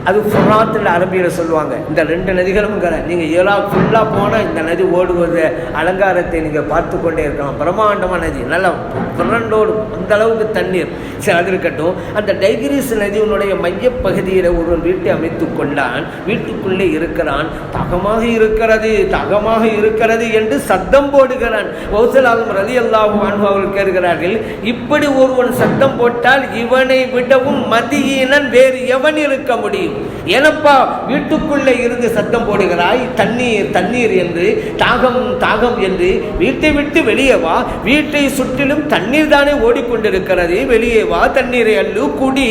அது ஃபுராத்தில் அரபியில் சொல்லுவாங்க. இந்த ரெண்டு நதிகளும் நீங்கள் ஈராக் ஃபுல்லாக போனால் இந்த நதி ஓடுவது அலங்காரத்தை நீங்கள் பார்த்து கொண்டே இருக்கலாம். பிரம்மாண்டமான நதி, நல்லா புரண்டோடு அந்த அளவுக்கு தண்ணீர். சரி, அது இருக்கட்டும். அந்த டைகிரிஸ் நதியினுடைய மையப்பகுதியில் ஒரு வீட்டை அமைத்து கொண்டான். வீட்டுக்குள்ளே இருக்கிறான். தாகமாக இருக்கிறது தாகமாக இருக்கிறது என்று சத்தம் போடுகிறான். கௌசுல் ஆலம் ரலியல்லாஹு அன்ஹு அவர்கள் கேட்கிறார்கள், இப்படி ஒருவன் சத்தம் போட்டால் இவனை விடவும் மதியீனன் வேறு எவன் இருக்க முடியும்? எனப்பா வீட்டுக்குள்ளே இருந்து சத்தம் போடுகிறாய்? தண்ணீர் தண்ணீர் என்று, தாகம் தாகம் என்று. வீட்டை விட்டு வெளியே வா. வீட்டை சுற்றிலும் தண்ணீர் தானே ஓடிக்கொண்டிருக்கிறது. வெளியே வா, தண்ணீரை அள்ளு, குடி.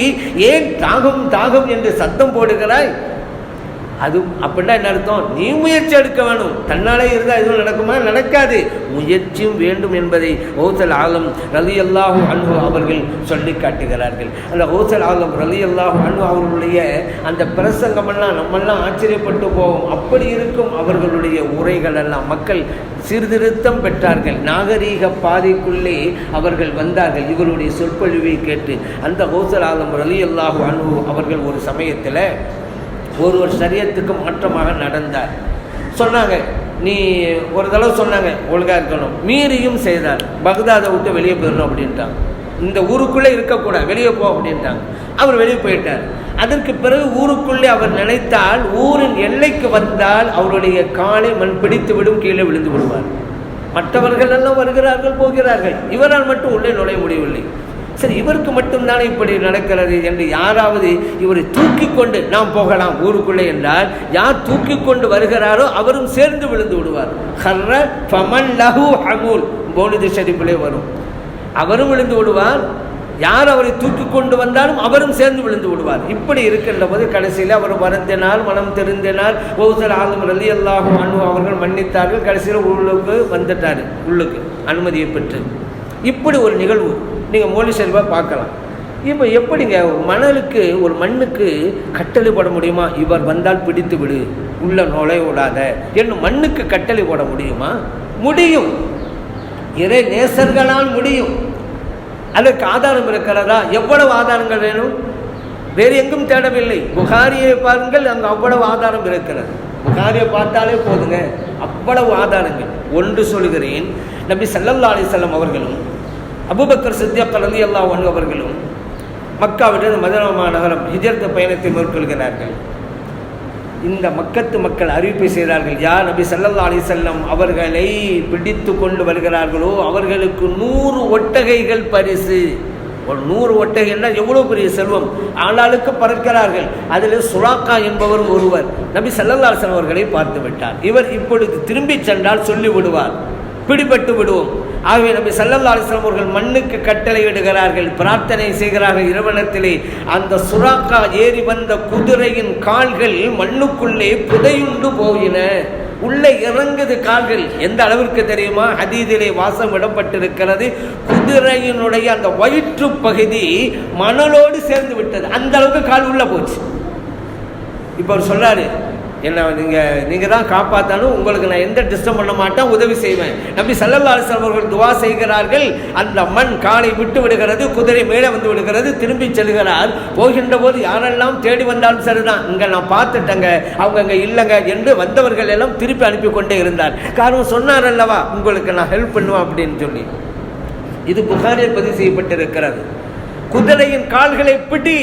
ஏன் தாகம் தாகம் என்று சத்தம் போடுகிறாய்? அது அப்படின்னா என்ன அர்த்தம்? நீ முயற்சி எடுக்க வேணும். தன்னாலே இருந்தால் எதுவும் நடக்குமா? நடக்காது. முயற்சியும் வேண்டும் என்பதை கௌசல் ஆலம் ரலியல்லாஹு அன்ஹு அவர்கள் சொல்லி காட்டுகிறார்கள். அந்த கௌசல் ஆலம் ரலியல்லாஹு அன்ஹு அவர்களுடைய அந்த பிரசங்கமெல்லாம் நம்மெல்லாம் ஆச்சரியப்பட்டு போவோம். அப்படி இருக்கும் அவர்களுடைய உரைகள் எல்லாம் மக்கள் சீர்திருத்தம் பெற்றார்கள். நாகரீக பாதைக்குள்ளே அவர்கள் வந்தார்கள் இவருடைய சொற்பொழிவை கேட்டு. அந்த கௌசல் ஆலம் ரலியல்லாஹு அன்ஹு அவர்கள் ஒரு சமயத்தில் ஒருவர் ஷரியத்துக்கு மாற்றமாக நடந்தார். சொன்னாங்க, நீ ஒரு தடவை சொன்னாங்க ஒழுங்காக இருக்கணும், மீறியும் செய்தார். பக்தாதை விட்டு வெளியே போயிடணும் அப்படின்ட்டாங்க. இந்த ஊருக்குள்ளே இருக்கக்கூடாது, வெளியே போ அப்படின்ட்டாங்க. அவர் வெளியே போயிட்டார். அதற்கு பிறகு ஊருக்குள்ளே அவர் நினைத்தால் ஊரின் எல்லைக்கு வந்தால் அவருடைய காலை மண் பிடித்து விடும், கீழே விழுந்து விடுவார். மற்றவர்கள் எல்லாம் வருகிறார்கள் போகிறார்கள், இவரால் மட்டும் உள்ளே நுழைய முடியவில்லை. சரி, இவருக்கு மட்டும்தானே இப்படி நடக்கிறது என்று யாராவது இவரை தூக்கி கொண்டு நாம் போகலாம் ஊருக்குள்ளே என்றால், யார் தூக்கி கொண்டு வருகிறாரோ அவரும் சேர்ந்து விழுந்து விடுவார். ஹர்ர ஃபமன் லஹு ஹமூல் பௌலிது ஷரீஃபிலே வரும். அவரும் விழுந்து விடுவார், யார் அவரை தூக்கி கொண்டு வந்தாலும் அவரும் சேர்ந்து விழுந்து விடுவார். இப்படி இருக்கின்ற போது கடைசியில் அவர் வருந்தினால், மனம் தெரிந்தினால் கௌசல் ஆலம் ரலியல்லாஹு அன்ஹு அவர்கள் மன்னித்தார்கள். கடைசியில் உள்ளுக்கு வந்துட்டார், உள்ளுக்கு அனுமதியை பெற்று. இப்படி ஒரு நிகழ்வு நீங்கள் மௌலி ஷரீஃபாக பார்க்கலாம். இப்போ எப்படிங்க மணலுக்கு ஒரு மண்ணுக்கு கட்டளை போட முடியுமா? இவர் வந்தால் பிடித்து விடு, உள்ள நுழைய விடாத என்னும் மண்ணுக்கு கட்டளை போட முடியுமா? முடியும். இறை நேசர்களால் முடியும். அதற்கு ஆதாரம் இருக்கிறதா? எவ்வளவு ஆதாரங்கள் வேணும்? வேறு எங்கும் தேடவில்லை. புகாரியை பாருங்கள், அங்கே அவ்வளவு ஆதாரம் இருக்கிறது. புகாரியை பார்த்தாலே போதுங்க, அவ்வளவு ஆதாரங்கள். ஒன்று சொல்கிறேன், நபி ஸல்லல்லாஹு அலைஹி வஸல்லம் அவர்களும் அபூபக்கர் சித்திக் ரலியல்லாஹு அன்ஹு அவர்களும் மக்காவிலிருந்து மதீனா நகரம் ஹிஜ்ரத் பயணத்தை மேற்கொள்கிறார்கள். இந்த மக்கத்து மக்கள் அறிவிப்பை செய்கிறார்கள், யார் நபி ஸல்லல்லாஹு அலைஹி வஸல்லம் அவர்களை பிடித்து கொண்டு வருகிறார்களோ அவர்களுக்கு 100 ஒட்டகைகள் பரிசு. ஒரு 100 ஒட்டகைன்னா எவ்வளோ பெரிய செல்வம், ஆளாளுக்கு பறக்கிறார்கள். அதில் சுராக்கா என்பவரும் ஒருவர் நபி ஸல்லல்லாஹு அலைஹி வஸல்லம் அவர்களை பார்த்து விட்டார். இவர் இப்பொழுது திரும்பி சென்றால் சொல்லி விடுவார், பிடிபட்டு விடுவோம். ஆகவே நபி ஸல்லல்லாஹு அலைஹி வஸல்லம் அவர்கள் மண்ணுக்கு கட்டளை இடுகிறார்கள், பிரார்த்தனை செய்கிறார்கள் இறைவனிடத்திலே. அந்த சுராக்கா ஏறி வந்த குதிரையின் கால்கள் மண்ணுக்குள்ளே புதையுண்டு போயின. உள்ளே இறங்குது கால்கள். எந்த அளவிற்கு தெரியுமா? ஹதீதிலே வாசம் விடப்பட்டிருக்கிறது, குதிரையினுடைய அந்த வயிற்று பகுதி மணலோடு சேர்ந்து விட்டது. அந்த அளவுக்கு கால் உள்ள போச்சு. இப்போ அவர் சொல்றாரு, என்ன நீங்கள் தான் காப்பாற்றணும், உங்களுக்கு நான் எந்த டிஸ்டர்ப் பண்ண மாட்டேன், உதவி செய்வேன். நபி ஸல்லல்லாஹு அலைஹி வஸல்லம் அவர்கள் துவா செய்கிறார்கள். அந்த மண் காலை விட்டு விடுகிறது, குதிரை மேலே வந்து விடுகிறது, திரும்பி செல்கிறார். போகின்ற போது யாரெல்லாம் தேடி வந்தாலும் சரிதான், இங்கே நான் பார்த்துட்டேங்க, அவங்க அங்கே இல்லைங்க என்று வந்தவர்கள் எல்லாம் திருப்பி அனுப்பி கொண்டே இருந்தார். காரணம் சொன்னார் அல்லவா, உங்களுக்கு நான் ஹெல்ப் பண்ணுவேன் அப்படின்னு சொல்லி. இது புகாரில் பதிவு செய்யப்பட்டிருக்கிறது. குதிரையின் கால்களை பிடி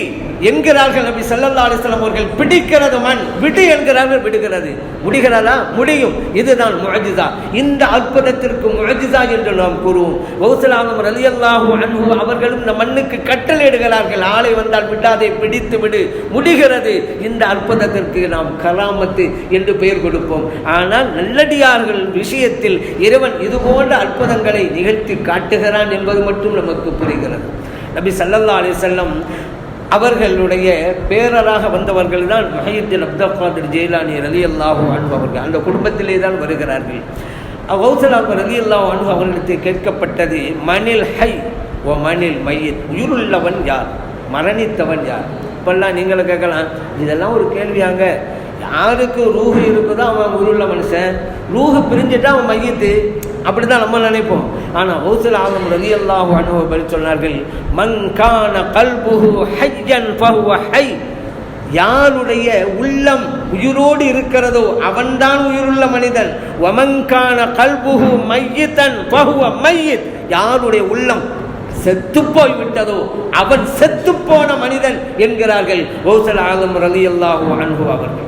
என்கிறார்கள் நபி ஸல்லல்லாஹு அலைஹி வஸல்லம் அவர்கள். பிடிக்கிறது மண், விடு என்கிறார்கள், விடுகிறது. முடிகிறதா? முடியும். இதுதான் முஅஜிஸா. இந்த அற்புதத்திற்கு முஅஜிஸா என்று நாம் கூறுவோம். கௌஸல் ஆலம் ரலியல்லாஹு அன்ஹு அவர்களும் இந்த மண்ணுக்கு கட்டளையிடுகிறார்கள், ஆளை வந்தால் விடாதே, பிடித்து விடு, முடிகிறது. இந்த அற்புதத்திற்கு நாம் கராமத்து என்று பெயர் கொடுப்போம். ஆனால் நல்லடியார்கள் விஷயத்தில் இறைவன் இது போன்ற அற்புதங்களை நிகழ்த்தி காட்டுகிறான் என்பது மட்டும் நமக்கு புரிகிறது. நபி ஸல்லல்லாஹு அலைஹி வஸல்லம் அவர்களுடைய பேரராக வந்தவர்கள் தான் முஹையீன் அப்துல் காதிர் ஜெயிலானி ரலியல்லாஹு அன்ஹு அவர்கள். அந்த குடும்பத்திலே தான் வருகிறார்கள். கௌஸல் ரலியல்லாஹு அன்ஹு அவர்களிடத்தில் கேட்கப்பட்டது, மனில் ஹை ஓ மனில் மையத், உயிருள்ளவன் யார், மரணித்தவன் யார்? இப்பெல்லாம் நீங்களும் கேட்கலாம், இதெல்லாம் ஒரு கேள்வியாங்க. யாருக்கு ரூஹு இருக்குதோ அவன் உயிருள்ள மனுஷன், ரூஹு பிரிஞ்சுட்டா அவன் மையத்து, அப்படி தான் நம்ம நினைப்போம். ஆனால் கௌஸல் ஆலம் ரலியல்லாஹு அன்ஹு பதில் சொன்னார்கள், மன் கான கல்புஹு ஹய்யன் ஃபஹுவ ஹை, யாருடைய உள்ளம் உயிரோடு இருக்கிறதோ அவன்தான் உயிருள்ள மனிதன். வமன் கான கல்புஹு மையித்தன் ஃபஹுவ மையித், யாருடைய உள்ளம் செத்து போய்விட்டதோ அவன் செத்து போன மனிதன் என்கிறார்கள் கௌஸல் ஆலம் ரலியல்லாஹு அன்ஹு அவர்கள்.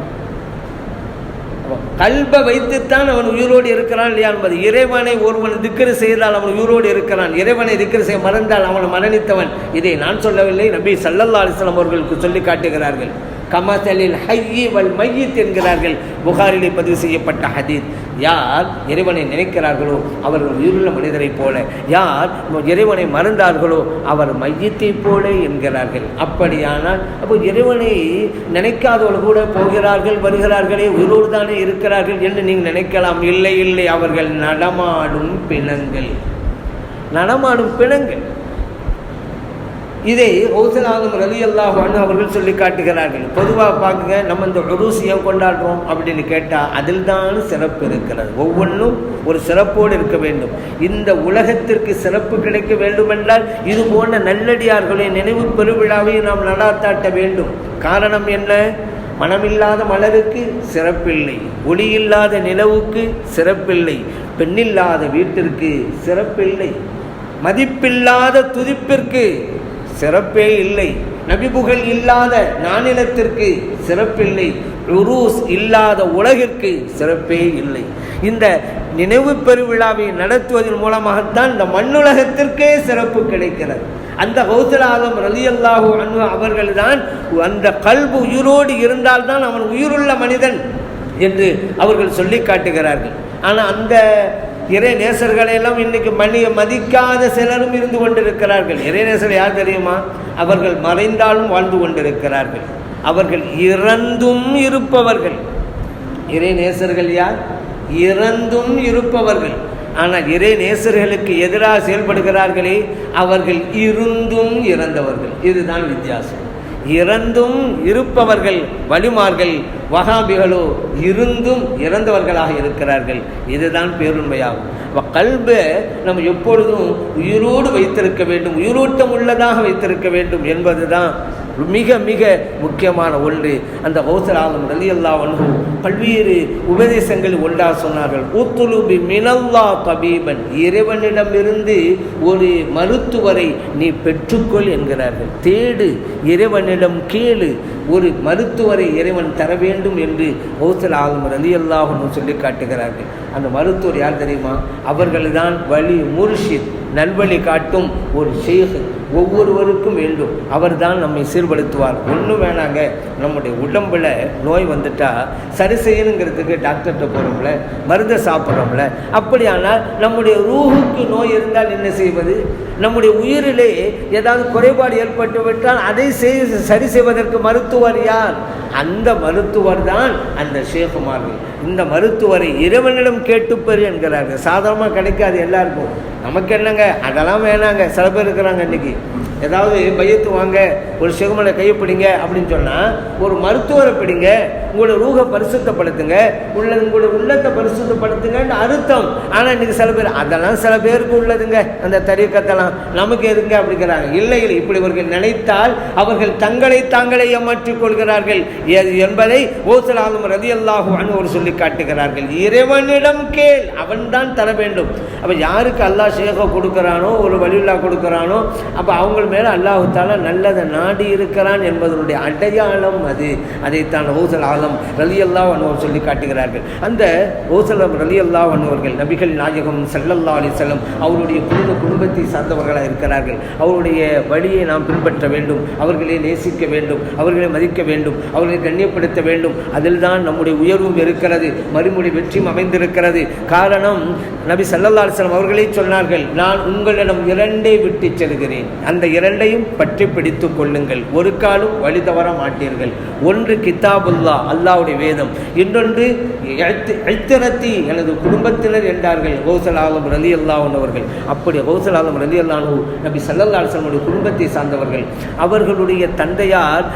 கல்பை வைத்துத்தான் அவன் உயிரோடு இருக்கிறான் இல்லையா என்பது. இறைவனை ஒருவன் திக்ரு செய்தால் அவன் உயிரோடு இருக்கிறான், இறைவனை திக்ரு செய்ய மறந்தால் அவன் மரணித்தவன். இதை நான் சொல்லவில்லை, நபி ஸல்லல்லாஹு அலைஹி வஸல்லம் அவர்களுக்கு சொல்லி காட்டுகிறார்கள். கமஸலில் ஹய்யி வல் மையித் என்கிறார்கள், புகாரிலே பதிவு செய்யப்பட்ட ஹதீஸ். யார் இறைவனை நினைக்கிறார்களோ அவர்கள் உயிருள்ள மனிதரைப் போல, யார் இறைவனை மறந்தார்களோ அவர் மையத்தைப் போல என்கிறார்கள். அப்படியானால் அப்போ இறைவனை நினைக்காதவர்கள் கூட போகிறார்கள் வருகிறார்களே, உயிரோடு தானே இருக்கிறார்கள் என்று நீங்கள் நினைக்கலாம். இல்லை இல்லை, அவர்கள் நடமாடும் பிணங்கள், நடமாடும் பிணங்கள். இதை கௌசல் ஆலம் ரலியல்லாஹு அன்ஹு அவர்கள் சொல்லி காட்டுகிறார்கள். பொதுவாக பார்க்குங்க, நம்ம இந்த உருஸ் ஏன் கொண்டாடுறோம் அப்படின்னு கேட்டால் அதில் தான் சிறப்பு இருக்கிறது. ஒவ்வொன்றும் ஒரு சிறப்போடு இருக்க வேண்டும். இந்த உலகத்திற்கு சிறப்பு கிடைக்க வேண்டுமென்றால் இது போன்ற நல்லடியார்களை நினைவு பெருவிழாவை நாம் நடாத்தாட்ட வேண்டும். காரணம் என்ன? மனமில்லாத மலருக்கு சிறப்பில்லை, ஒளி இல்லாத நிலவுக்கு சிறப்பில்லை, பெண்ணில்லாத வீட்டிற்கு சிறப்பில்லை, மதிப்பில்லாத துதிப்பிற்கு சிறப்பே இல்லை, நபிபுகள் இல்லாத நானிலத்திற்கு சிறப்பில்லை, உருஸ் இல்லாத உலகிற்கு சிறப்பே இல்லை. இந்த நினைவு பெருவிழாவை நடத்துவதன் மூலமாகத்தான் இந்த மண்ணுலகத்திற்கே சிறப்பு கிடைக்கிறது. அந்த கௌசல் ஆலம் ரலியல்லாஹு அன்ஹு அவர்கள்தான் அந்த கல்பு உயிரோடு இருந்தால்தான் அவன் உயிருள்ள மனிதன் என்று அவர்கள் சொல்லி காட்டுகிறார்கள். ஆனால் அந்த இறை நேசர்களையெல்லாம் இன்னைக்கு மதிக்காத சிலரும் இருந்து கொண்டிருக்கிறார்கள். இறைநேசர் யார் தெரியுமா? அவர்கள் மறைந்தாலும் வாழ்ந்து கொண்டிருக்கிறார்கள், அவர்கள் இறந்தும் இருப்பவர்கள். இறைநேசர்கள் யார்? இறந்தும் இருப்பவர்கள். ஆனால் இறை நேசர்களுக்கு எதிராக செயல்படுகிறார்களே, அவர்கள் இருந்தும் இறந்தவர்கள். இதுதான் வித்தியாசம். இறந்தும் இருப்பவர்கள் வலிமார்கள், வஹாபிகளோ இருந்தும் இறந்தவர்களாக இருக்கிறார்கள். இதுதான் பேருண்மையாகும். கல்பை நம்ம எப்பொழுதும் உயிரோடு வைத்திருக்க வேண்டும், உயிரோட்டம் உள்ளதாக வைத்திருக்க வேண்டும் என்பதுதான் மிக மிக முக்கியமான ஒன்று. அந்த கௌசல் ஆலம் ரலியல்லாஹு அன்ஹு பல்வேறு உபதேசங்கள் ஒன்றாக சொன்னார்கள். உத்துலுபி மினல்லா தபீபன், இறைவனிடமிருந்து ஒரு மருத்துவரை நீ பெற்றுக்கொள் என்கிறார்கள். தேடு, இறைவனிடம் கேளு, ஒரு மருத்துவரை இறைவன் தர வேண்டும் என்று கௌசல் ஆலம் ரலியல்லாஹு அன்ஹு சொல்லி காட்டுகிறார்கள். அந்த மருத்துவர் யார் தெரியுமா? அவர்கள்தான் வழி முர்ஷித், நல்வழி காட்டும் ஒரு ஷேக் ஒவ்வொருவருக்கும் வேண்டும். அவர் தான் நம்மை சீர்படுத்துவார். ஒன்றும் வேணாங்க, நம்முடைய உடம்பில் நோய் வந்துட்டால் சரி செய்யணுங்கிறதுக்கு டாக்டர்கிட்ட போகிறோம்ல, மருந்தை சாப்பிட்றோம்ல. அப்படியானால் நம்முடைய ரூஹுக்கு நோய் இருந்தால் என்ன செய்வது? நம்முடைய உயிரிலே ஏதாவது குறைபாடு ஏற்பட்டு விட்டால் அதை சரி செய்வதற்கு மருத்துவர் யார்? அந்த மருத்துவர் தான் அந்த ஷேகுமார்கள். இந்த மருத்துவரை இறைவனிடம் கேட்டுப்பெறு என்கிறார்கள். சாதாரணமாக கிடைக்காது எல்லாருக்கும். நமக்கு என்னங்க அதெல்லாம் வேணாங்க. சில பேர் இருக்கிறாங்க இன்றைக்கி, ஏதாவது பையத்து வாங்க, ஒரு ஷேகுமலை கையை பிடிங்க அப்படின்னு சொன்னால் ஒரு மருத்துவரை பிடிங்க, உங்களோட ரூஹை பரிசுத்தப்படுத்துங்க, உங்களோட உள்ளத்தை பரிசுத்தப்படுத்துங்கன்னு அர்த்தம். ஆனால் இன்றைக்கி சில பேர் அதெல்லாம் சில பேருக்கு உள்ளதுங்க, அந்த தரீக்கத்தெல்லாம் நமக்கு எதுங்க அப்படிங்கிறாங்க. இல்லை இல்லை, இப்படி இவர்கள் நினைத்தால் அவர்கள் தங்களை தாங்களே ஏமாற்றிக் கொள்கிறார்கள் என்பதை கௌசல் ஆலம் ரலியல்லாஹு அன்ஹு அவர் சொல்லி காட்டுகிறார்கள். இறைவனிடம் கேள், அவன் தான் தர வேண்டும். அப்போ யாருக்கு அல்லாஹ் ஷேகை கொடுக்குறானோ, ஒரு வலியுல்லா கொடுக்குறானோ, அப்போ அவங்க மேலே அல்லாஹு தஆலா நல்லதை நாடி இருக்கிறான் என்பதனுடைய அடையாளம் அது. அதைத்தான் கௌசல் ஆலம் ரலியல்லாஹு அன்ஹு சொல்லி காட்டுகிறார்கள். அந்த கௌசல் ரலியல்லாஹு அன்ஹு அவர்கள் நபிகள் நாயகம் ஸல்லல்லாஹு அலைஹி வஸல்லம் அவருடைய குடும்பத்தை சார்ந்தவர்களாக இருக்கிறார்கள். அவருடைய வழியை நாம் பின்பற்ற வேண்டும், அவர்களை நேசிக்க வேண்டும், அவர்களை மதிக்க வேண்டும், அவர்களை கண்ணியப்படுத்த வேண்டும். அதில் தான் நம்முடைய உயர்வும் இருக்கிறது, மறுமொழி வெற்றியும் அமைந்திருக்கிறது. காரணம், நபி ஸல்லல்லாஹு அலைஹி வஸல்லம் அவர்களே சொன்னார்கள், நான் உங்களிடம் இரண்டை விட்டு செல்கிறேன், அந்த இரண்டையும் பற்றி பிடித்துக் கொள்ளுங்கள், ஒரு காலும் வழி தவற மாட்டீர்கள். ஒன்று கிதாபுல்லா, அல்லாஹ்வுடைய வேதம், இன்னொன்று இத்திரத்தி, எனது குடும்பத்தினர் என்றார்கள் கௌசல் ஆலம் ரலியல்லாஹு அன்ஹு அவர்கள். அப்படி கௌசல் ஆலம் ரலியல்லாஹு அன்ஹு நபி ஸல்லல்லாஹு அலைஹி வஸல்லம் குடும்பத்தை சார்ந்தவர்கள். அவர்களுடைய தந்தையார்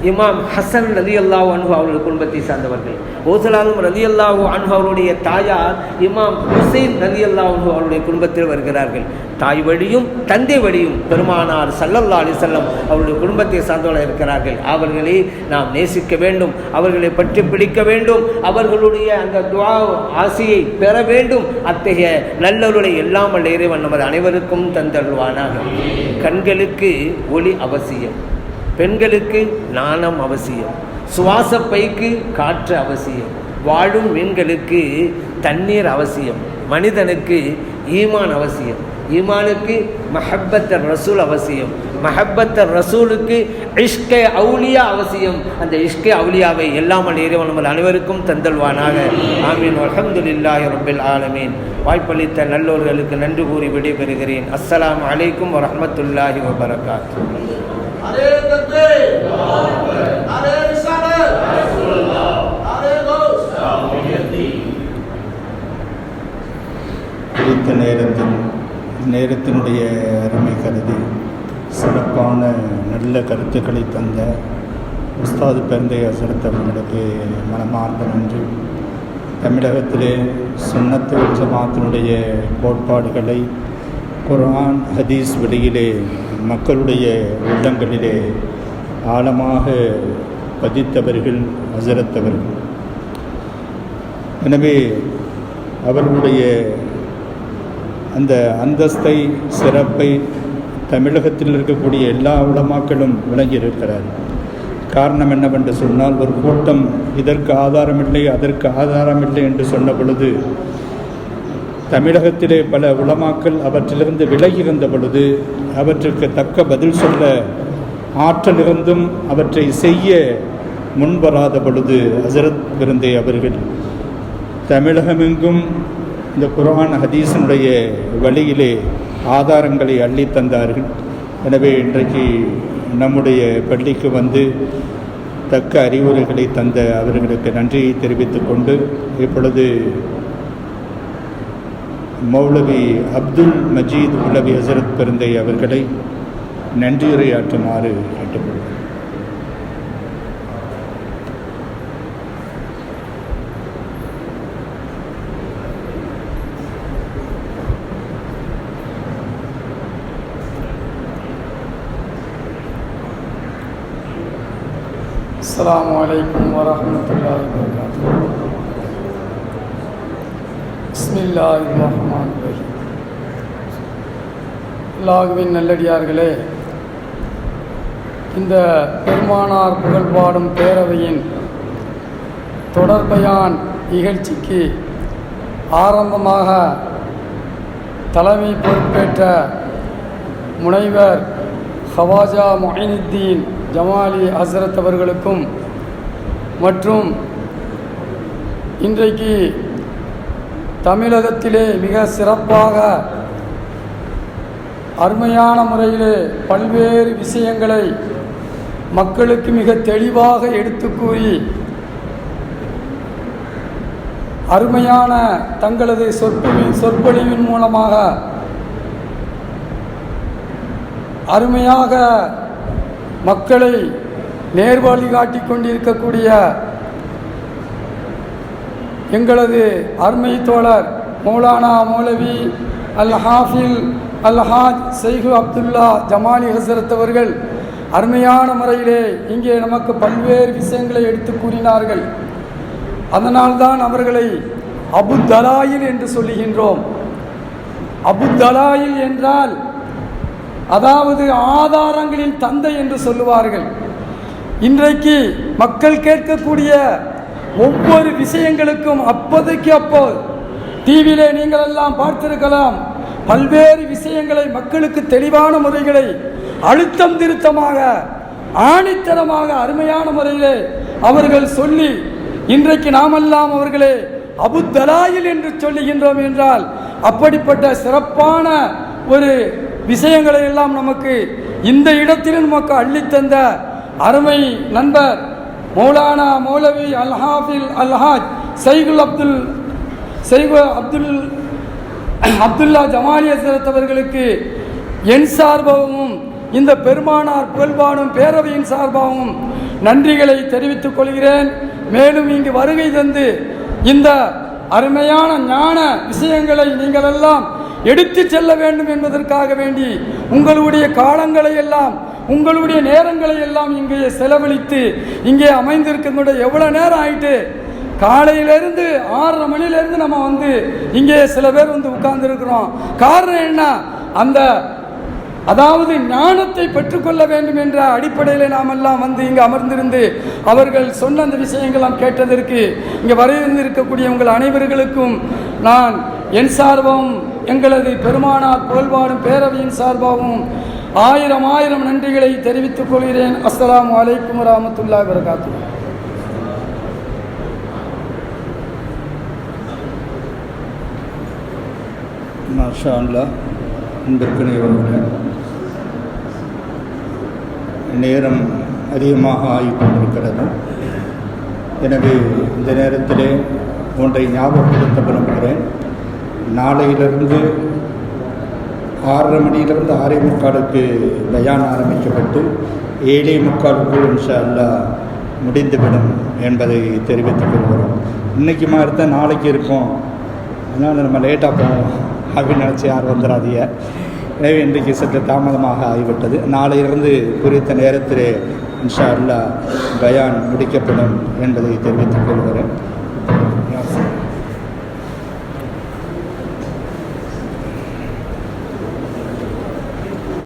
இமாம் ஹசன் ரலியல்லாஹு அன்ஹு அவருடைய குடும்பத்தை சார்ந்தவர்கள். கௌசல் ஆலம் ரலியல்லாஹு அன்ஹு அவருடைய தாயார் இமாம் ஹுசைன் ரலியல்லாஹு அன்ஹு அவருடைய குடும்பத்தில் வருகிறார்கள். தாய் வழியும் தந்தை வழியும் பெருமானார் ஸல்லல்லாஹு அலைஹி வஸல்லம் அவருடைய குடும்பத்தை சார்ந்தவர்கள் இருக்கிறார்கள். அவர்களை நாம் நேசிக்க வேண்டும், அவர்களை பற்றி பிடிக்க வேண்டும், அவர்களுடைய அந்த துஆ ஆசியை பெற வேண்டும். அத்தகைய நல்லொருளை எல்லாம் வல்ல இறைவன் நமது அனைவருக்கும் தந்தருள்வானாக. கண்களுக்கு ஒளி அவசியம், பெண்களுக்கு நாணம் அவசியம், சுவாச பைக்கு காற்று அவசியம், வாழும் மீன்களுக்கு தண்ணீர் அவசியம், மனிதனுக்கு ஈமான் அவசியம். ஈமானுக்கு மஹப்பத்த ரசூல் அவசியம், மஹப்பத்த ரசூலுக்கு இஷ்கே அவுலியா அவசியம். அந்த இஷ்கே அவுலியாவை எல்லாமல் இறைவன் நம்ம அனைவருக்கும் தந்தல்வானாக. ஆமீன். அல்ஹம்துலில்லாஹி ரப்பில் ஆலமீன். வாய்ப்பளித்த நல்லோர்களுக்கு நன்றி கூறி விடைபெறுகிறேன். அஸ்ஸலாமு அலைக்கும் வரஹ்மத்துல்லாஹி வபரகாத்துஹு. குறித்த நேரத்தினுடைய அருமை கருதி சிறப்பான நல்ல கருத்துக்களை தந்த உஸ்தாது பெருந்தை ஹசரத் அவர்களுக்கு மனமார்ந்த நன்றி. தமிழகத்திலே சுன்னத்து ஜமாத்தினுடைய கோட்பாடுகளை குர்ஆன் ஹதீஸ் வெளியிலே மக்களுடைய உள்ளங்களிலே ஆழமாக பதித்தவர்கள் ஹசரத் அவர்கள். எனவே அவர்களுடைய அந்த அந்தஸ்தை சிறப்பை தமிழகத்தில் இருக்கக்கூடிய எல்லா உலமாக்களும் விளங்கியிருக்கிறார். காரணம் என்னவென்று சொன்னால், ஒரு கூட்டம் இதற்கு ஆதாரமில்லை அதற்கு ஆதாரமில்லை என்று சொன்ன பொழுது தமிழகத்திலே பல உலமாக்கள் அவற்றிலிருந்து விலகி இருந்த பொழுது அவற்றுக்கு தக்க பதில் சொல்ல ஆற்றல் இருந்தும் அவற்றை செய்ய முன்வராத பொழுது ஹசரத் பெருந்தை அவர்கள் தமிழகமெங்கும் இந்த குர்ஆன் ஹதீஸினுடைய வழியிலே ஆதாரங்களை அள்ளி தந்தார்கள். எனவே இன்றைக்கு நம்முடைய பள்ளிக்கு வந்து தக்க அறிவுரைகளை தந்த அவர்களுக்கு நன்றியை தெரிவித்துக் கொண்டு இப்பொழுது மௌலவி அப்துல் மஜீத் உலவி ஹசரத் பெருந்தை அவர்களை நன்றியுரையாற்றுமாறு கேட்டுக்கொள்கிறேன். அஸ்ஸலாமு அலைக்கும் வரஹ்மத்துல்லாஹி வபரகாத்துஹு. பிஸ்மில்லாஹிர் ரஹ்மானிர் ரஹீம். அல்லாஹ்வின் நல்லடியார்களே, இந்த பெருமானார் புகழ்பாடும் பேரவையின் தொடர்பயான் நிகழ்ச்சிக்கு ஆரம்பமாக தலைமை பொறுப்பேற்ற முனைவர் ஹவாஜா மொயினுத்தீன் ஜமாலி ஹசரத் அவர்களுக்கும் மற்றும் இன்றைக்கு தமிழகத்திலே மிக சிறப்பாக அருமையான முறையிலே பல்வேறு விஷயங்களை மக்களுக்கு மிக தெளிவாக எடுத்து கூறி அருமையான தங்களது சொற்பொழிவின் மூலமாக அருமையாக மக்களை நேர்வழி காட்டி கொண்டிருக்கக்கூடிய எங்களது அருமை தோழர் மௌலானா மௌலவி அல் ஹாஃபில் அல் ஹாஜ் ஷைக் அப்துல்லா ஜமாலி ஹசரத் அவர்கள் அருமையான முறையிலே இங்கே நமக்கு பல்வேறு விஷயங்களை எடுத்து கூறினார்கள். அதனால்தான் அவர்களை அபு தலாயில் என்று சொல்லுகின்றோம். அபு தலாயில் என்றால் அதாவது ஆதாரங்களின் தந்தை என்று சொல்லுவார்கள். இன்றைக்கு மக்கள் கேட்கக்கூடிய ஒவ்வொரு விஷயங்களுக்கும் அப்போதைக்கு அப்போது டிவியிலே நீங்கள் எல்லாம் பார்த்திருக்கலாம், பல்வேறு விஷயங்களை மக்களுக்கு தெளிவான முறைகளை அழுத்தம் திருத்தமாக ஆணித்தரமாக அருமையான முறையிலே அவர்கள் சொல்லி இன்றைக்கு நாமெல்லாம் அவர்களே அபு தலாயில் என்று சொல்லுகின்றோம். என்றால் அப்படிப்பட்ட சிறப்பான ஒரு விஷயங்களை எல்லாம் நமக்கு இந்த இடத்திலும் நமக்கு அள்ளித்தந்த அருமை நண்பர் மௌலானா மௌலவி அல் ஹாஃபில் அல் ஹாஜ் ஷைக் அப்துல்லா ஜமாலி ஹசரத் அவர்களுக்கு என் சார்பாகவும் இந்த பெருமானார் புகழ்பாடும் பேரவையின் சார்பாகவும் நன்றிகளை தெரிவித்துக் கொள்கிறேன். மேலும் இங்கு வருகை தந்து இந்த அருமையான ஞான விஷயங்களை நீங்கள் எல்லாம் எடுத்து செல்ல வேண்டும் என்பதற்காக வேண்டி உங்களுடைய காலங்களை எல்லாம் உங்களுடைய நேரங்களை எல்லாம் இங்கே செலவழித்து இங்கே அமைந்திருக்கின்ற எவ்வளோ நேரம் ஆயிட்டு, காலையிலேருந்து 6:30 மணிலேருந்து நம்ம வந்து இங்கே சில பேர் வந்து உட்கார்ந்துருக்கிறோம். காரணம் என்ன? அந்த அதாவது ஞானத்தை பெற்றுக்கொள்ள வேண்டும் என்ற அடிப்படையில் நாம் எல்லாம் வந்து இங்கே அமர்ந்திருந்து அவர்கள் சொன்ன அந்த விஷயங்கள்லாம் கேட்டதற்கு இங்கே வரையிருந்து இருக்கக்கூடிய உங்கள் அனைவர்களுக்கும் நான் என் சார்பும் எங்களது பெருமானார் புகழ்பாடும் பேரவையின் சார்பாகவும் ஆயிரம் ஆயிரம் நன்றிகளை தெரிவித்துக் கொள்கிறேன். அஸ்ஸலாமு அலைக்கும் வரஹ்மத்துல்லாஹி வபரகாத்துஹு. மாஷா அல்லாஹ். அன்பிற்குரியவர்களே, நேரம் அதிகமாக ஆகிக்கொண்டிருக்கிறது. எனவே இந்த நேரத்திலே ஒன்றை ஞாபகப்படுத்த விரும்புகிறேன். நாளையிலிருந்து 6:30 மணியிலிருந்து 6:45 பயான் ஆரம்பிக்கப்பட்டு 7:45 இன்ஷா அல்லாஹ் முடிந்துவிடும் என்பதை தெரிவித்துக் கொள்கிறோம். இன்றைக்கி மாதிரி தான் நாளைக்கு இருக்கும், அதனால் நம்ம லேட்டாக போவோம் அப்படின்னு நினச்சி யார் வந்துடாதீங்க. எனவே இன்றைக்கு சற்று தாமதமாக ஆகிவிட்டது. நாளையிலிருந்து குறித்த நேரத்திலே இன்ஷா அல்லாஹ் பயான் முடிக்கப்படும் என்பதை தெரிவித்துக் கொள்கிறேன்.